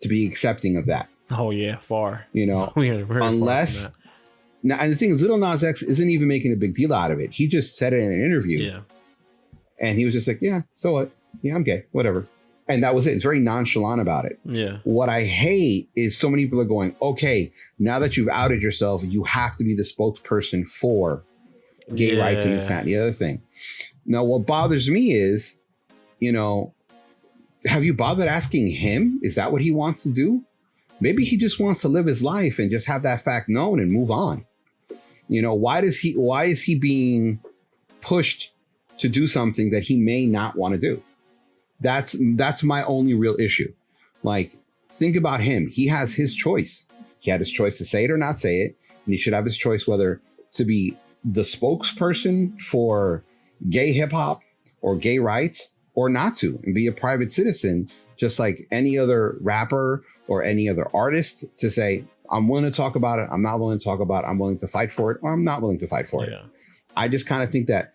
to be accepting of that. Oh yeah, far. We are very unless far now, and the thing is, Lil Nas X isn't even making a big deal out of it. He just said it in an interview. Yeah. And he was just like, yeah, so what? Yeah, I'm gay, whatever. And that was it. It's very nonchalant about it. Yeah. What I hate is so many people are going, okay, now that you've outed yourself, you have to be the spokesperson for gay rights and this, that, and the other thing. Now, what bothers me is, have you bothered asking him? Is that what he wants to do? Maybe he just wants to live his life and just have that fact known and move on. Why is he being pushed to do something that he may not want to do? That's my only real issue. Like, think about him. He has his choice. He had his choice to say it or not say it. And he should have his choice whether to be the spokesperson for gay hip hop or gay rights or not to, and be a private citizen, just like any other rapper or any other artist, to say, I'm willing to talk about it. I'm not willing to talk about it. I'm willing to fight for it, or I'm not willing to fight for it. I just kind of think that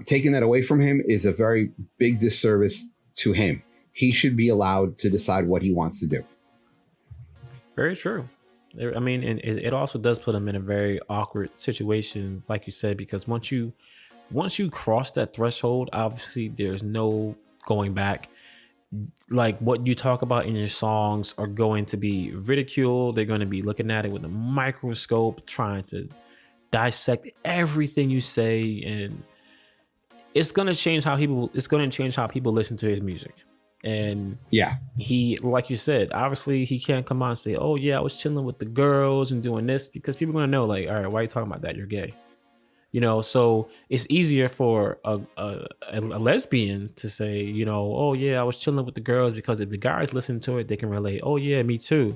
taking that away from him is a very big disservice to him. He should be allowed to decide what he wants to do. Very true. I mean, and it also does put him in a very awkward situation, like you said, because once you cross that threshold, obviously there's no going back. Like, what you talk about in your songs are going to be ridiculed. They're going to be looking at it with a microscope, trying to dissect everything you say, and it's going to change how people listen to his music. And yeah, he, like you said, obviously he can't come out and say, oh yeah, I was chilling with the girls and doing this, because people are going to know, like, all right, why are you talking about that? You're gay. So it's easier for a lesbian to say, oh yeah, I was chilling with the girls, because if the guys listen to it, they can relate. Oh yeah, me too.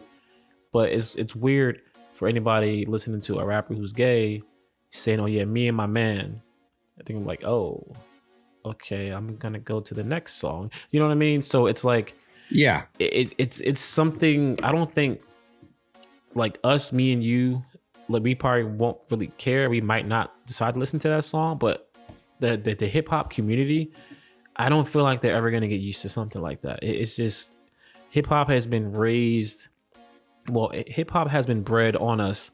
But it's weird for anybody listening to a rapper who's gay saying, oh yeah, me and my man. I think I'm like, oh, okay, I'm gonna go to the next song. You know what I mean? So it's like, yeah, it's something. I don't think, like, us, me and you, like, we probably won't really care. We might not decide to listen to that song, but the hip hop community, I don't feel like they're ever gonna get used to something like that. It's just, hip hop has been raised. Well, hip hop has been bred on us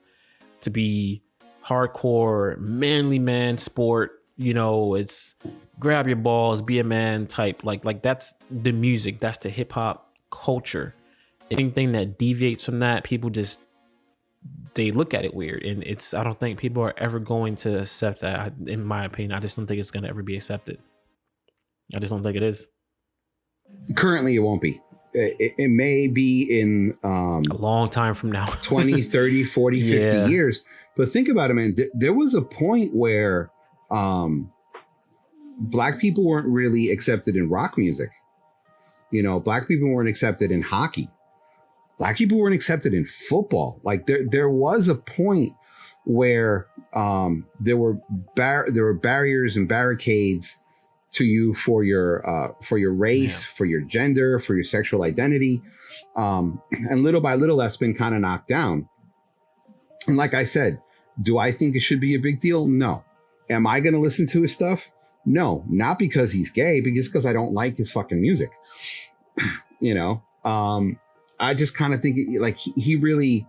to be hardcore, manly man sport. It's grab your balls, be a man type. Like that's the music. That's the hip hop culture. Anything that deviates from that, people just they look at it weird, and I don't think people are ever going to accept that. In my opinion, I just don't think it's going to ever be accepted. I just don't think it is. Currently, it won't be. It may be in a long time from now. 20, 30, 40, 50 years. But think about it, man. There was a point where Black people weren't really accepted in rock music. Black people weren't accepted in hockey. Black people weren't accepted in football. Like there was a point where there were barriers and barricades to you for your race, for your gender, for your sexual identity. And little by little, that's been kind of knocked down. And like I said, do I think it should be a big deal? No. Am I going to listen to his stuff? No, not because he's gay, because I don't like his fucking music. I just kind of think like he really,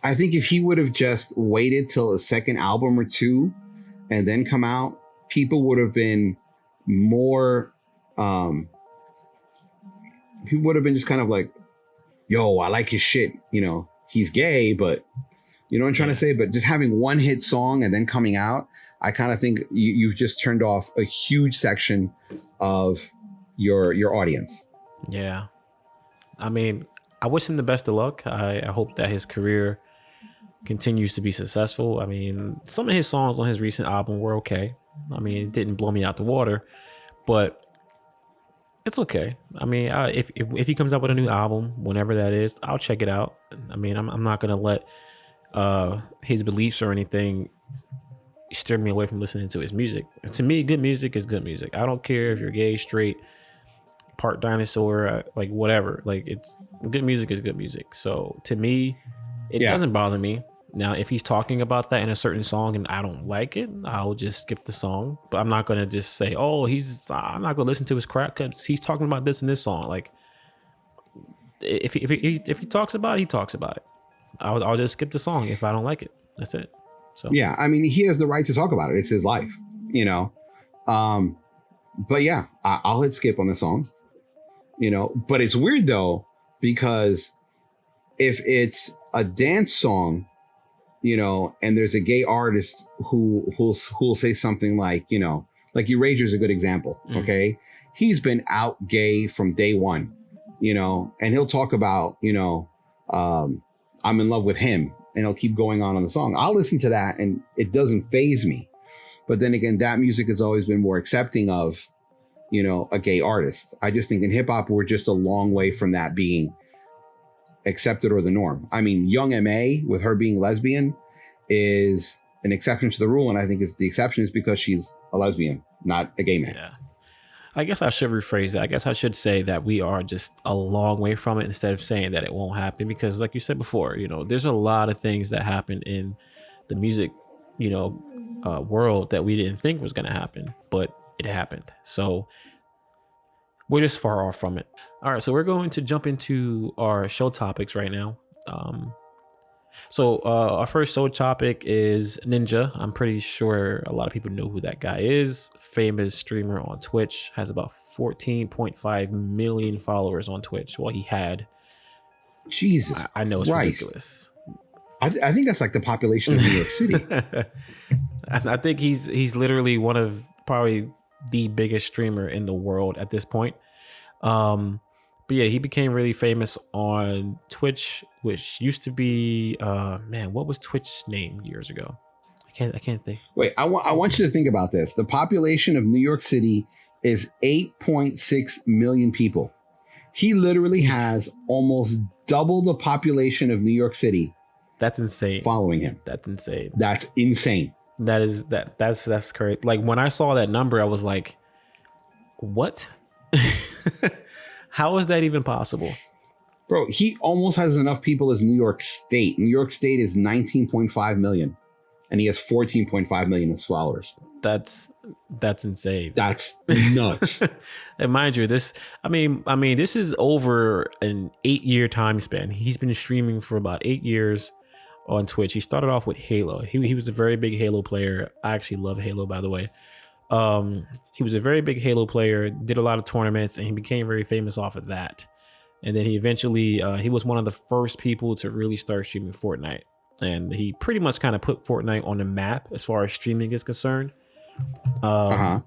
I think if he would have just waited till a second album or two and then come out, people would have been more, people would have been just kind of like, yo, I like his shit. He's gay, but you know what I'm trying to say? But just having one hit song and then coming out, I kind of think you've just turned off a huge section of your audience. Yeah. I mean, I wish him the best of luck. I hope that his career continues to be successful. I mean, some of his songs on his recent album were okay. I mean, it didn't blow me out the water, but it's okay. I mean, if he comes out with a new album, whenever that is, I'll check it out. I mean, I'm not going to let his beliefs or anything steer me away from listening to his music. And to me, good music is good music. I don't care if you're gay, straight, part dinosaur, like whatever. Like, it's good music is good music. So to me, it doesn't bother me. Now, if he's talking about that in a certain song and I don't like it, I'll just skip the song. But I'm not going to just say, oh, I'm not going to listen to his crap because he's talking about this in this song. Like, if he talks about it, he talks about it. I'll just skip the song if I don't like it. That's it. So yeah, I mean, he has the right to talk about it. It's his life, But yeah, I'll hit skip on the song, But it's weird though, because if it's a dance song, and there's a gay artist who'll say something like, like Erasure a good example. Okay, he's been out gay from day one, and he'll talk about, I'm in love with him, and he'll keep going on the song. I'll listen to that and it doesn't faze me. But then again, that music has always been more accepting of, a gay artist. I just think in hip hop, we're just a long way from that being accepted or the norm. I mean, Young M.A. with her being lesbian is an exception to the rule. And I think the exception is because she's a lesbian, not a gay man. Yeah. I guess I should rephrase that. I guess I should say that we are just a long way from it instead of saying that it won't happen, because like you said before, there's a lot of things that happen in the music, world that we didn't think was going to happen, but it happened. So we're just far off from it. All right. So we're going to jump into our show topics right now. So our first show topic is Ninja. I'm pretty sure a lot of people know who that guy is. Famous streamer on Twitch, has about 14.5 million followers on Twitch. Well, he had. Jesus, I know it's Christ. ridiculous. I think that's like the population of New York City. I think he's literally one of probably the biggest streamer in the world at this point. But yeah, he became really famous on Twitch, which used to be, what was Twitch's name years ago? I can't think. Wait, I want you to think about this. The population of New York City is 8.6 million people. He literally has almost double the population of New York City. That's insane. Following him. That's insane. That's insane. That's correct. Like when I saw that number, I was like, what? How is that even possible? Bro, he almost has enough people as New York State. New York State is 19.5 million, and he has 14.5 million as followers. That's insane. That's nuts. And mind you, this is over an 8-year time span. He's been streaming for about 8 years on Twitch. He started off with Halo. He was a very big Halo player. I actually love Halo, by the way. He was a very big Halo player, did a lot of tournaments, and he became very famous off of that. And then he eventually, he was one of the first people to really start streaming Fortnite. And he pretty much kind of put Fortnite on the map as far as streaming is concerned. Yeah,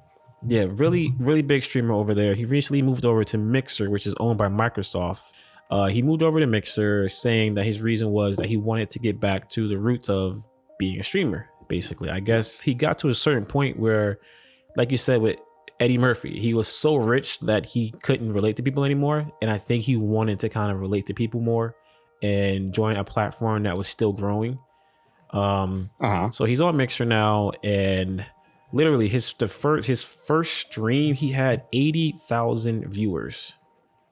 really, really big streamer over there. He recently moved over to Mixer, which is owned by Microsoft. He moved over to Mixer saying that his reason was that he wanted to get back to the roots of being a streamer, basically. I guess he got to a certain point where, like you said with Eddie Murphy, he was so rich that he couldn't relate to people anymore. And I think he wanted to kind of relate to people more and join a platform that was still growing. So he's on Mixer now, and literally his first stream, he had 80,000 viewers.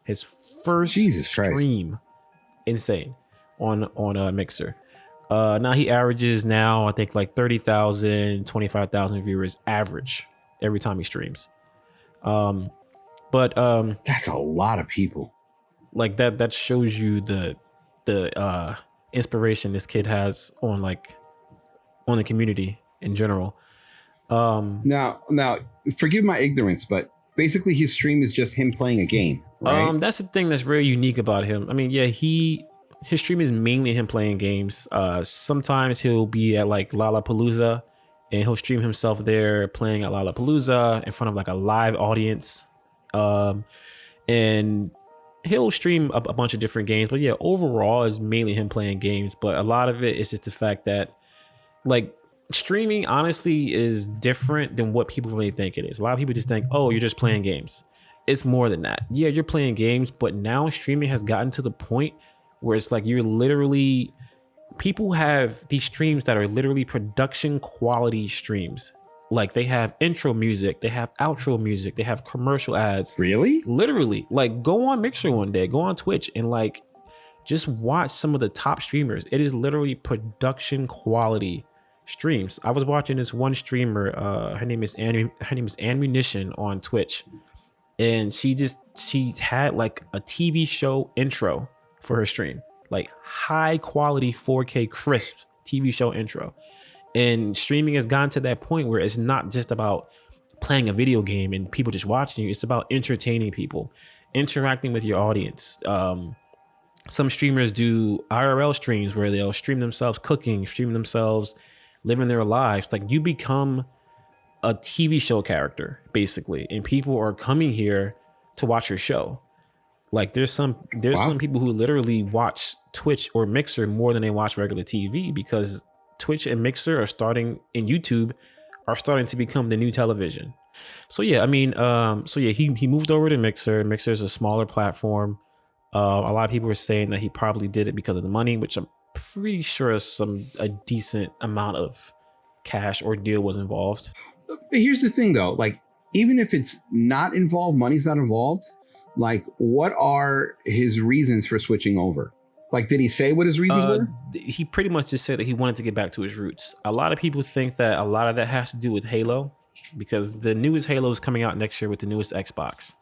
His first stream, insane on Mixer. Now he averages I think like 30,000, 25,000 viewers average every time he streams. But that's a lot of people. Like that shows you the inspiration this kid has on the community in general. Now forgive my ignorance, but basically his stream is just him playing a game, right? That's the thing that's very unique about him. I mean, yeah, his stream is mainly him playing games. Sometimes he'll be at like Lollapalooza and he'll stream himself there playing at Lollapalooza in front of like a live audience. And he'll stream a bunch of different games, but yeah, overall is mainly him playing games. But a lot of it is just the fact that like streaming honestly is different than what people really think it is. A lot of people just think, oh, you're just playing games. It's more than that. Yeah, you're playing games, but now streaming has gotten to the point where it's like you're literally, people have these streams that are literally production quality streams. Like they have intro music, they have outro music, they have commercial ads. Really? Literally. Like go on Mixer one day, go on Twitch and like just watch some of the top streamers. It is literally production quality streams. I was watching this one streamer, her name is Ammunition on Twitch. And she had like a TV show intro for her stream, like high quality 4K crisp TV show intro. And streaming has gotten to that point where it's not just about playing a video game and people just watching you. It's about entertaining people, interacting with your audience. Some streamers do IRL streams where they'll stream themselves cooking, stream themselves living their lives. Like you become a TV show character basically, and people are coming here to watch your show. Like there's some people who literally watch Twitch or Mixer more than they watch regular TV, because Twitch and Mixer and YouTube are starting to become the new television. So yeah, I mean, he moved over to Mixer. Mixer is a smaller platform. A lot of people were saying that he probably did it because of the money, which I'm pretty sure a decent amount of cash or deal was involved. But here's the thing though, like even if it's not involved, money's not involved, like what are his reasons for switching over? Like, did he say what his reasons were? He pretty much just said that he wanted to get back to his roots. A lot of people think that a lot of that has to do with Halo, because the newest Halo is coming out next year with the newest Xbox.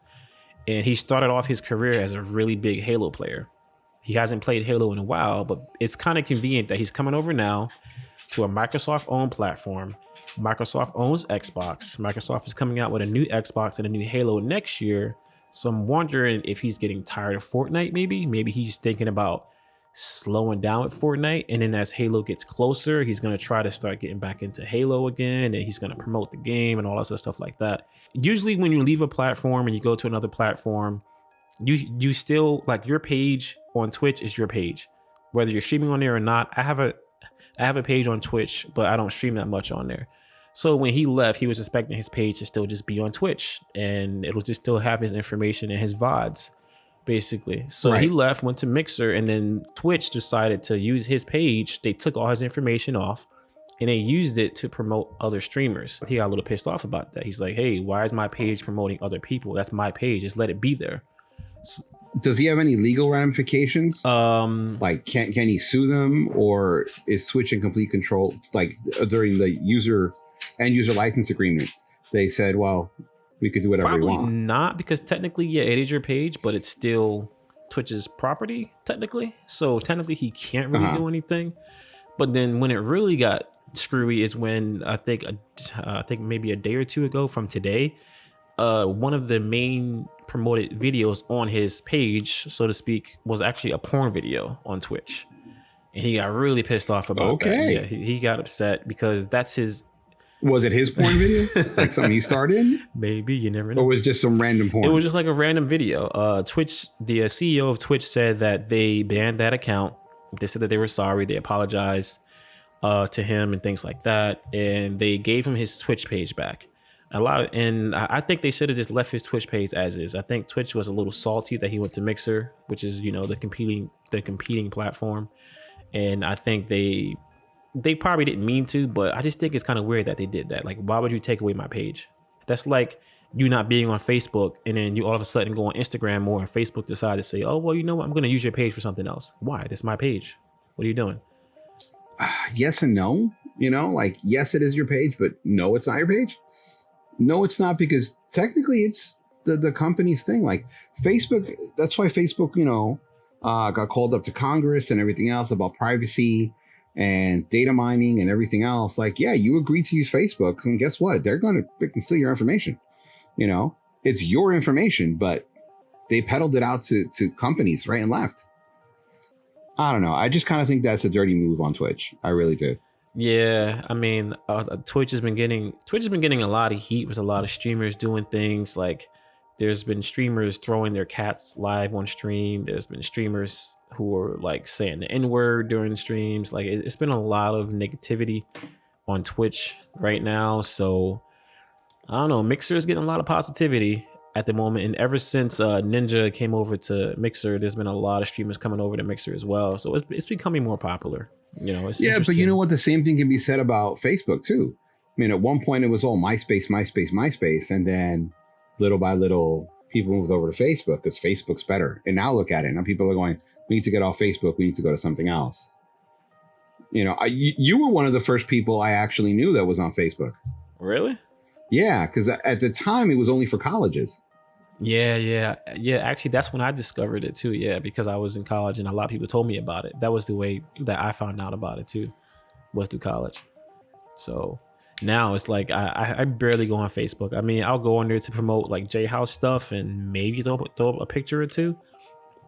And he started off his career as a really big Halo player. He hasn't played Halo in a while, but it's kind of convenient that he's coming over now to a Microsoft-owned platform. Microsoft owns Xbox. Microsoft is coming out with a new Xbox and a new Halo next year. So I'm wondering if he's getting tired of Fortnite, maybe. Maybe he's thinking about slowing down with Fortnite, and then as Halo gets closer, he's going to try to start getting back into Halo again, and he's going to promote the game and all that stuff like that. Usually when you leave a platform and you go to another platform, you still, like, your page on Twitch is your page, whether you're streaming on there or not. I have a page on Twitch, but I don't stream that much on there. So when he left, he was expecting his page to still just be on Twitch, and it'll just still have his information and his VODs, basically. So He left, went to Mixer, and then Twitch decided to use his page. They took all his information off and they used it to promote other streamers. He got a little pissed off about that. He's like, hey, why is my page promoting other people? That's my page. Just let it be there. So, does he have any legal ramifications? Like, can he sue them, or is Twitch in complete control? Like during the end user license agreement, they said, well, we could do whatever we want. Probably not, because technically, yeah, it is your page, but it's still Twitch's property, technically. So technically, he can't really do anything. But then when it really got screwy is when I think maybe a day or two ago from today, one of the main promoted videos on his page, so to speak, was actually a porn video on Twitch. And he got really pissed off about that. Yeah, he got upset because that's his... Was it his porn video? Like something he starred in? Maybe, you never know. Or was it just some random porn? It was just like a random video. Twitch, the CEO of Twitch said that they banned that account. They said that they were sorry. They apologized to him and things like that. And they gave him his Twitch page back. And I think they should have just left his Twitch page as is. I think Twitch was a little salty that he went to Mixer, which is, you know, the competing platform. And I think they probably didn't mean to, but I just think it's kind of weird that they did that. Like, why would you take away my page? That's like you not being on Facebook and then you all of a sudden go on Instagram more and Facebook decide to say, oh, well, you know what? I'm going to use your page for something else. Why? That's my page. What are you doing? Yes and no. You know, like, yes, it is your page, but no, it's not your page. No, it's not, because technically it's the company's thing. Like Facebook, that's why Facebook, you know, got called up to Congress and everything else about privacy and data mining and everything else. Like, yeah, you agreed to use Facebook, and guess what? They can steal your information. You know, it's your information, but they peddled it out to companies right and left. I don't know. I just kind of think that's a dirty move on Twitch. I really do. Yeah, I mean, Twitch has been getting a lot of heat with a lot of streamers doing things like. There's been streamers throwing their cats live on stream. There's been streamers who are like saying the N-word during streams. Like, it's been a lot of negativity on Twitch right now. So I don't know. Mixer is getting a lot of positivity at the moment. And ever since Ninja came over to Mixer, there's been a lot of streamers coming over to Mixer as well. So it's becoming more popular. You know, it's but you know what? The same thing can be said about Facebook too. I mean, at one point it was all MySpace. And then little by little, people moved over to Facebook because Facebook's better. And now look at it. Now people are going, we need to get off Facebook. We need to go to something else. You know, you were one of the first people I actually knew that was on Facebook. Really? Yeah, because at the time it was only for colleges. Yeah. Actually, that's when I discovered it too. Yeah, because I was in college and a lot of people told me about it. That was the way that I found out about it too, was through college. So now it's like I barely go on Facebook. I mean, I'll go on there to promote like JHouze stuff and maybe throw up a picture or two,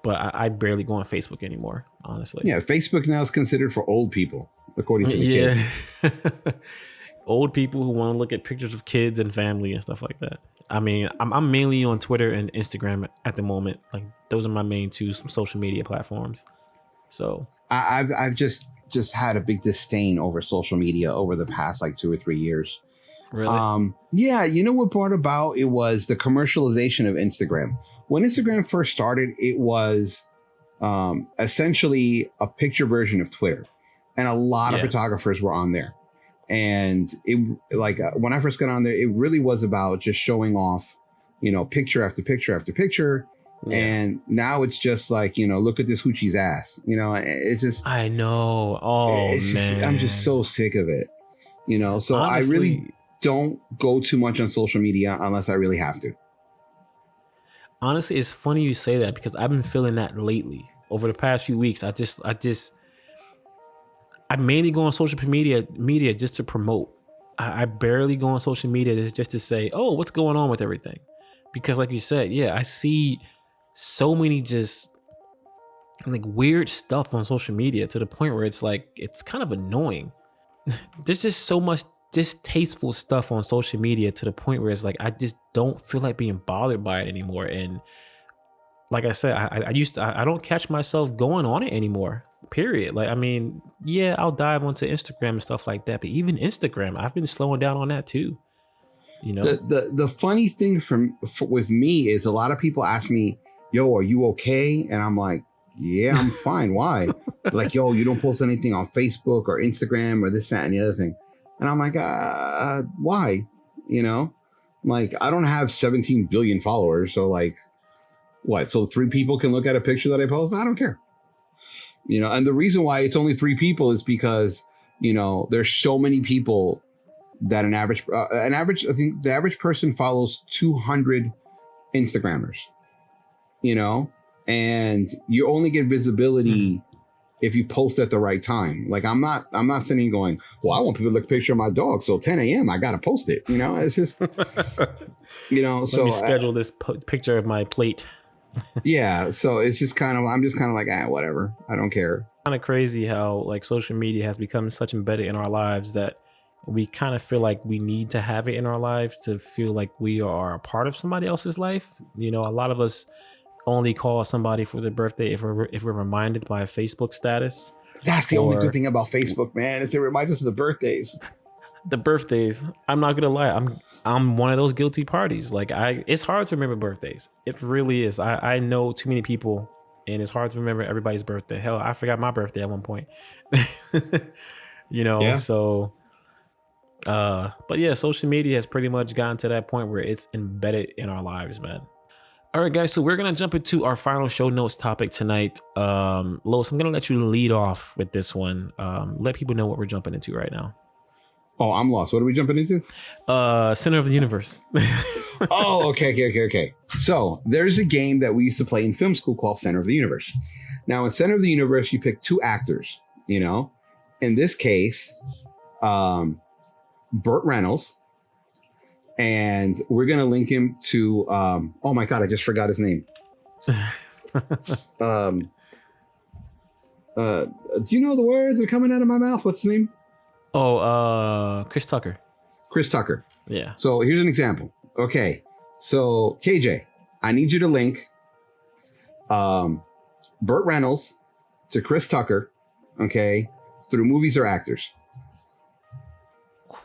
but I barely go on Facebook anymore, honestly. Yeah, Facebook now is considered for old people, according to the kids. Old people who want to look at pictures of kids and family and stuff like that. I mean, I'm mainly on Twitter and Instagram at the moment. Like, those are my main two social media platforms. So I've just had a big disdain over social media over the past like 2 or 3 years. Really? Yeah, you know what brought about it was the commercialization of Instagram. When Instagram first started, it was essentially a picture version of Twitter, and a lot of photographers were on there. And it when I first got on there, it really was about just showing off, you know, picture after picture after picture. Yeah. And now it's just like, you know, look at this hoochie's ass. You know, it's just, I know. Oh, man. I'm just so sick of it. You know, so honestly, I really don't go too much on social media unless I really have to. Honestly, it's funny you say that because I've been feeling that lately. Over the past few weeks, I mainly go on social media just to promote. I barely go on social media just to say, oh, what's going on with everything? Because like you said, yeah, I see so many just like weird stuff on social media to the point where it's like, it's kind of annoying. There's just so much distasteful stuff on social media to the point where it's like, I just don't feel like being bothered by it anymore. And like I said, I don't catch myself going on it anymore. Period. Like, I mean, yeah, I'll dive onto Instagram and stuff like that, but even Instagram, I've been slowing down on that too. You know, the funny thing with me is a lot of people ask me, yo, are you okay? And I'm like, yeah, I'm fine. Why? Like, yo, you don't post anything on Facebook or Instagram or this, that, and the other thing. And I'm like, why? You know, like, I don't have 17 billion followers. So like, what? So 3 people can look at a picture that I post? I don't care. You know, and the reason why it's only 3 people is because, you know, there's so many people that I think the average person follows 200 Instagrammers, you know, and you only get visibility if you post at the right time. Like I'm not sitting here going, well, I want people to look at a picture of my dog, so 10 a.m. I gotta post it. You know, it's just Let me schedule this picture of my plate. Yeah, so it's just kind of, I'm just kind of like, whatever. I don't care. Kind of crazy how like social media has become such embedded in our lives that we kind of feel like we need to have it in our lives to feel like we are a part of somebody else's life. You know, a lot of us only call somebody for their birthday if we're reminded by a Facebook status. That's the only good thing about Facebook, man, is it reminds us of the birthdays. The birthdays. I'm not gonna lie. I'm one of those guilty parties. Like it's hard to remember birthdays. It really is. I know too many people, and it's hard to remember everybody's birthday. Hell, I forgot my birthday at one point. You know, Yeah. so but yeah, social media has pretty much gotten to that point where it's embedded in our lives, man. All right, guys, so we're gonna jump into our final show notes topic tonight. Lois, I'm gonna let you lead off with this one. Let people know what we're jumping into right now. Oh, I'm lost. What are we jumping into? Center of the Universe. Oh, okay. So there's a game that we used to play in film school called Center of the Universe. Now, in Center of the Universe, you pick two actors, you know. In this case, Burt Reynolds. And we're going to link him to, oh my God, I just forgot his name. Do you know the words that are coming out of my mouth? What's his name? Oh, Chris Tucker. Chris Tucker. Yeah. So here's an example. Okay. So KJ, I need you to link Burt Reynolds to Chris Tucker, okay, through movies or actors.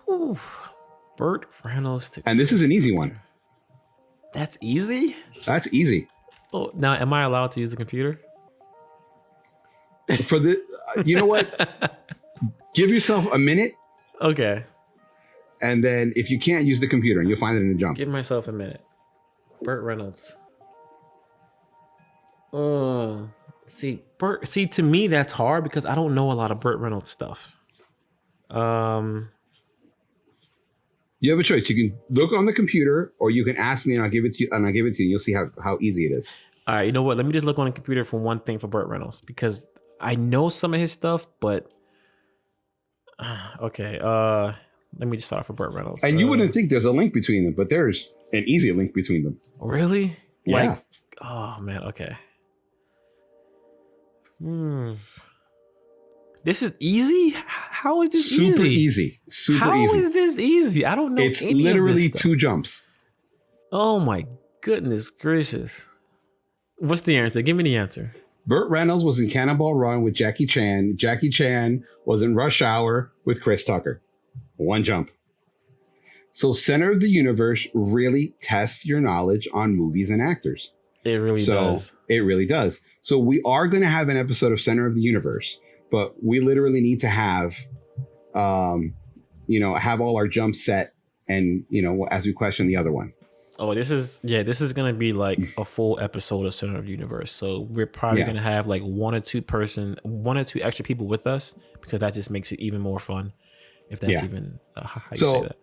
Whew. Burt Reynolds to And this is an easy one. That's easy? That's easy. Oh, now am I allowed to use the computer? For the, you know what? Give yourself a minute. Okay. And then if you can't use the computer, and you'll find it in the jump. Give myself a minute. Burt Reynolds. See, to me that's hard because I don't know a lot of Burt Reynolds stuff. You have a choice. You can look on the computer, or you can ask me, and I'll give it to you. And you'll see how easy it is. All right, you know what? Let me just look on the computer for one thing for Burt Reynolds because I know some of his stuff, but okay. Let me just start for Burt Reynolds. And you wouldn't think there's a link between them, but there's an easy link between them. Really? Yeah. Like, oh man. Okay. This is easy. How is this Super easy? Super How easy. is this easy? I don't know. It's any literally of this stuff. 2 jumps. Oh my goodness gracious! What's the answer? Give me the answer. Burt Reynolds was in Cannonball Run with Jackie Chan. Jackie Chan was in Rush Hour with Chris Tucker. 1 jump. So Center of the Universe really tests your knowledge on movies and actors. It really does. It really does. So we are going to have an episode of Center of the Universe, but we literally need to have, have all our jumps set, and as we question the other one. Oh, this is going to be like a full episode of Center of the Universe. So we're probably going to have like one or two extra people with us because that just makes it even more fun. If that's even how you say that.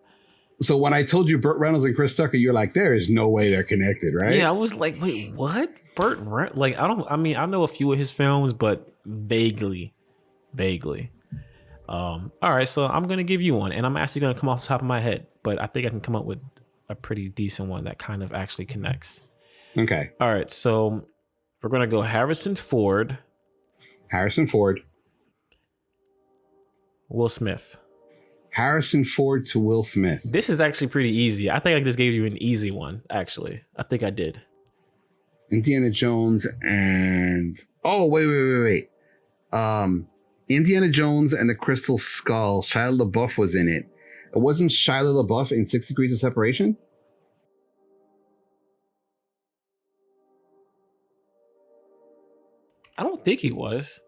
So when I told you Burt Reynolds and Chris Tucker, you're like, there is no way they're connected, right? Yeah, I was like, wait, what? Burt Reynolds? Like, I know a few of his films, but vaguely. All right, so I'm going to give you one, and I'm actually going to come off the top of my head, but I think I can come up with a pretty decent one that kind of actually connects. Okay. All right, so we're going to go Harrison Ford. Will Smith. Harrison Ford to Will Smith. This is actually pretty easy. I think I just gave you an easy one, actually. I think I did. Indiana Jones and... Oh, wait. Indiana Jones and the Crystal Skull. Shia LaBeouf was in it. It wasn't Shia LaBeouf in 6 Degrees of Separation? I don't think he was.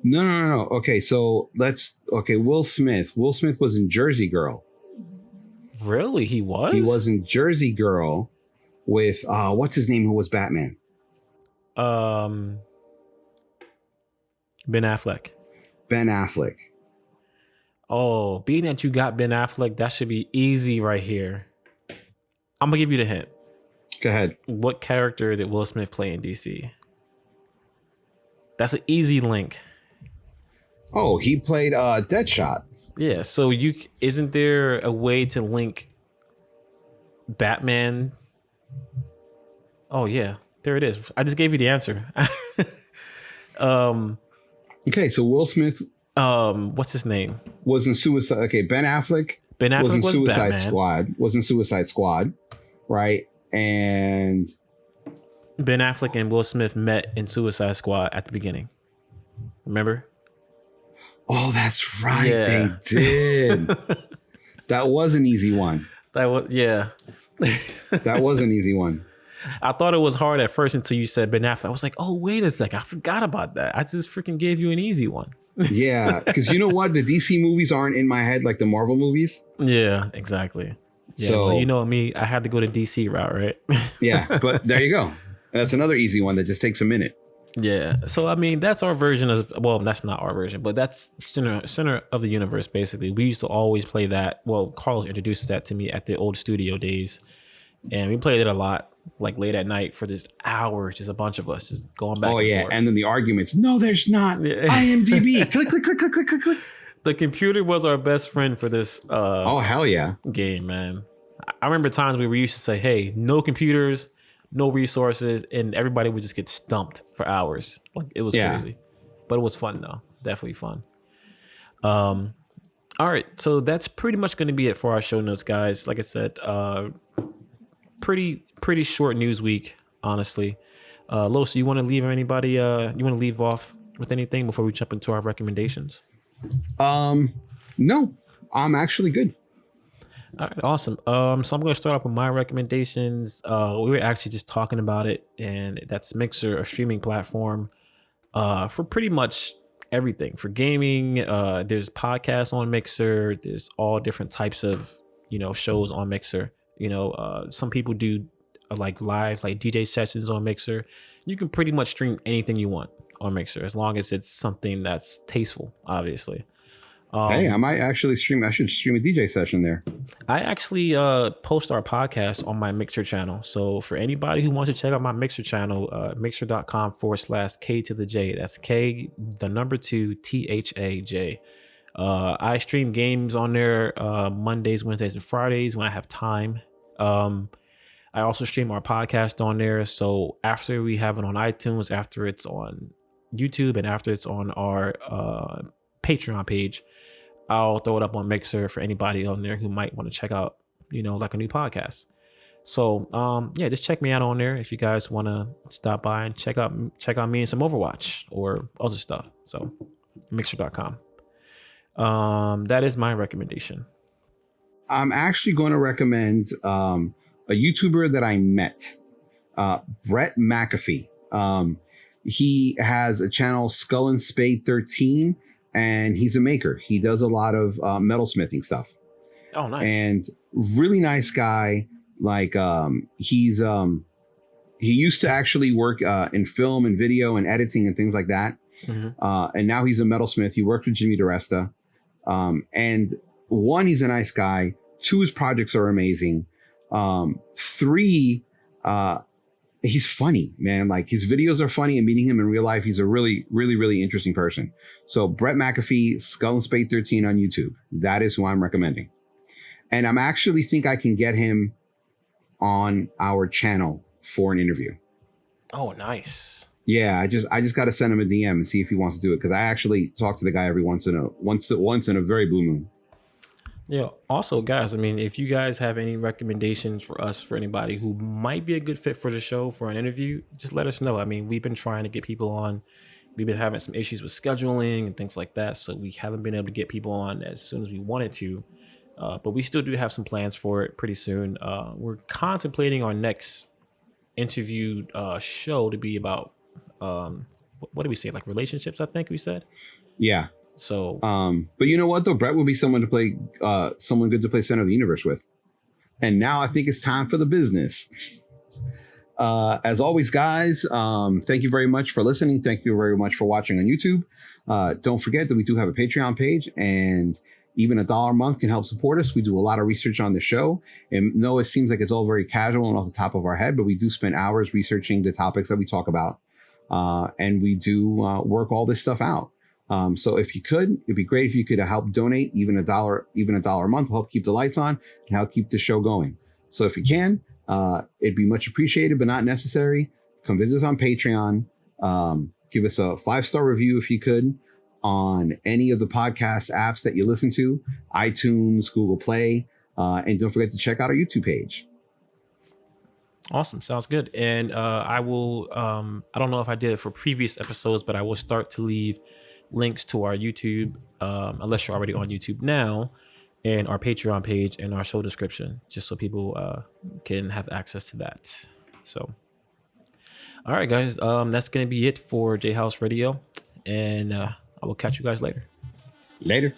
No. Okay, so Will Smith. Will Smith was in Jersey Girl. Really? He was? He was in Jersey Girl with, what's his name who was Batman? Ben Affleck. Ben Affleck. Oh, being that you got Ben Affleck, that should be easy right here. I'm going to give you the hint. Go ahead. What character did Will Smith play in DC? That's an easy link. Oh, he played Deadshot. Yeah. So isn't there a way to link Batman? Oh yeah, there it is. I just gave you the answer. Okay, so Will Smith. What's his name? Was in Suicide. Okay, Ben Affleck. Ben Affleck was in Suicide Batman. Squad. Was in Suicide Squad, right? And Ben Affleck and Will Smith met in Suicide Squad at the beginning. Remember? Oh, that's right. Yeah. They did. That was an easy one. That was That was an easy one. I thought it was hard at first until you said Ben Affleck. I was like, oh, wait a second. I forgot about that. I just freaking gave you an easy one. Yeah, because you know what? The DC movies aren't in my head like the Marvel movies. Yeah, exactly. Yeah, So well, you know me, I had to go to DC route, right? yeah, but there you go. That's another easy one that just takes a minute. Yeah. So I mean, that's our version of, well, that's not our version, but that's center of the universe. Basically, we used to always play that. Well, Carlos introduced that to me at the old studio days, and we played it a lot, like late at night for just hours, just a bunch of us just going back. Oh and yeah, forth. and then the arguments. No, there's not. Yeah. IMDb. Click, click, click, click, click, click, click. The computer was our best friend for this. Oh hell yeah. Game, man. I remember times we used to say, "Hey, no computers, no resources," and everybody would just get stumped for hours. Like it was crazy, but it was fun though. Definitely fun. All right, so that's pretty much going to be it for our show notes, guys. Like I said, pretty short news week, honestly. Los, you want to leave anybody? You want to leave off with anything before we jump into our recommendations? No, I'm actually good. All right, awesome. So I'm going to start off with my recommendations. We were actually just talking about it, and that's Mixer, a streaming platform for pretty much everything. For gaming, there's podcasts on Mixer. There's all different types of, shows on Mixer. Some people do like live, like DJ sessions on Mixer. You can pretty much stream anything you want on Mixer, as long as it's something that's tasteful, obviously. Hey, I might actually stream. I should stream a DJ session there. I actually post our podcast on my Mixer channel. So for anybody who wants to check out my Mixer channel, mixer.com/K to the J. That's K, the number 2, THAJ. I stream games on there Mondays, Wednesdays, and Fridays when I have time. I also stream our podcast on there. So after we have it on iTunes, after it's on YouTube, and after it's on our Patreon page, I'll throw it up on Mixer for anybody on there who might want to check out, like a new podcast. So, just check me out on there if you guys want to stop by and check out me and some Overwatch or other stuff. So, mixer.com. That is my recommendation. I'm actually going to recommend a YouTuber that I met, Brett McAfee. He has a channel, Skull and Spade 13. And he's a maker. He does a lot of metalsmithing stuff. Oh, nice. And really nice guy. Like he used to actually work in film and video and editing and things like that. Mm-hmm. And now he's a metalsmith. He worked with Jimmy DiResta. And 1, he's a nice guy. 2, his projects are amazing. 3, he's funny, man. Like his videos are funny, and meeting him in real life, he's a really, really, really interesting person. So Brett McAfee, Skull and Spade 13 on YouTube. That is who I'm recommending. And I'm actually think I can get him on our channel for an interview. Oh, nice. Yeah, I just got to send him a DM and see if he wants to do it, because I actually talk to the guy every once in a very blue moon. Yeah. Also, guys, I mean, if you guys have any recommendations for us, for anybody who might be a good fit for the show for an interview, just let us know. I mean, we've been trying to get people on. We've been having some issues with scheduling and things like that, so we haven't been able to get people on as soon as we wanted to. But we still do have some plans for it pretty soon. We're contemplating our next interview show to be about, what did we say? Like relationships, I think we said. Yeah. So, but you know what though, Brett would be someone to play, someone good to play Center of the Universe with. And now I think it's time for the business. As always, guys, thank you very much for listening. Thank you very much for watching on YouTube. Don't forget that we do have a Patreon page, and even $1 a month can help support us. We do a lot of research on the show, and no, it seems like it's all very casual and off the top of our head, but we do spend hours researching the topics that we talk about. and we do work all this stuff out. So if you could, it'd be great if you could help donate even $1 a month will help keep the lights on and help keep the show going. So if you can, it'd be much appreciated, but not necessary. Come visit us on Patreon. Give us a 5-star review if you could on any of the podcast apps that you listen to, iTunes, Google Play, and don't forget to check out our YouTube page. Awesome. Sounds good. And I will, I don't know if I did it for previous episodes, but I will start to leave links to our YouTube, unless you're already on YouTube now, and our Patreon page and our show description, just so people can have access to that. So, all right, guys, that's going to be it for JHouze Radio, and I will catch you guys later. Later.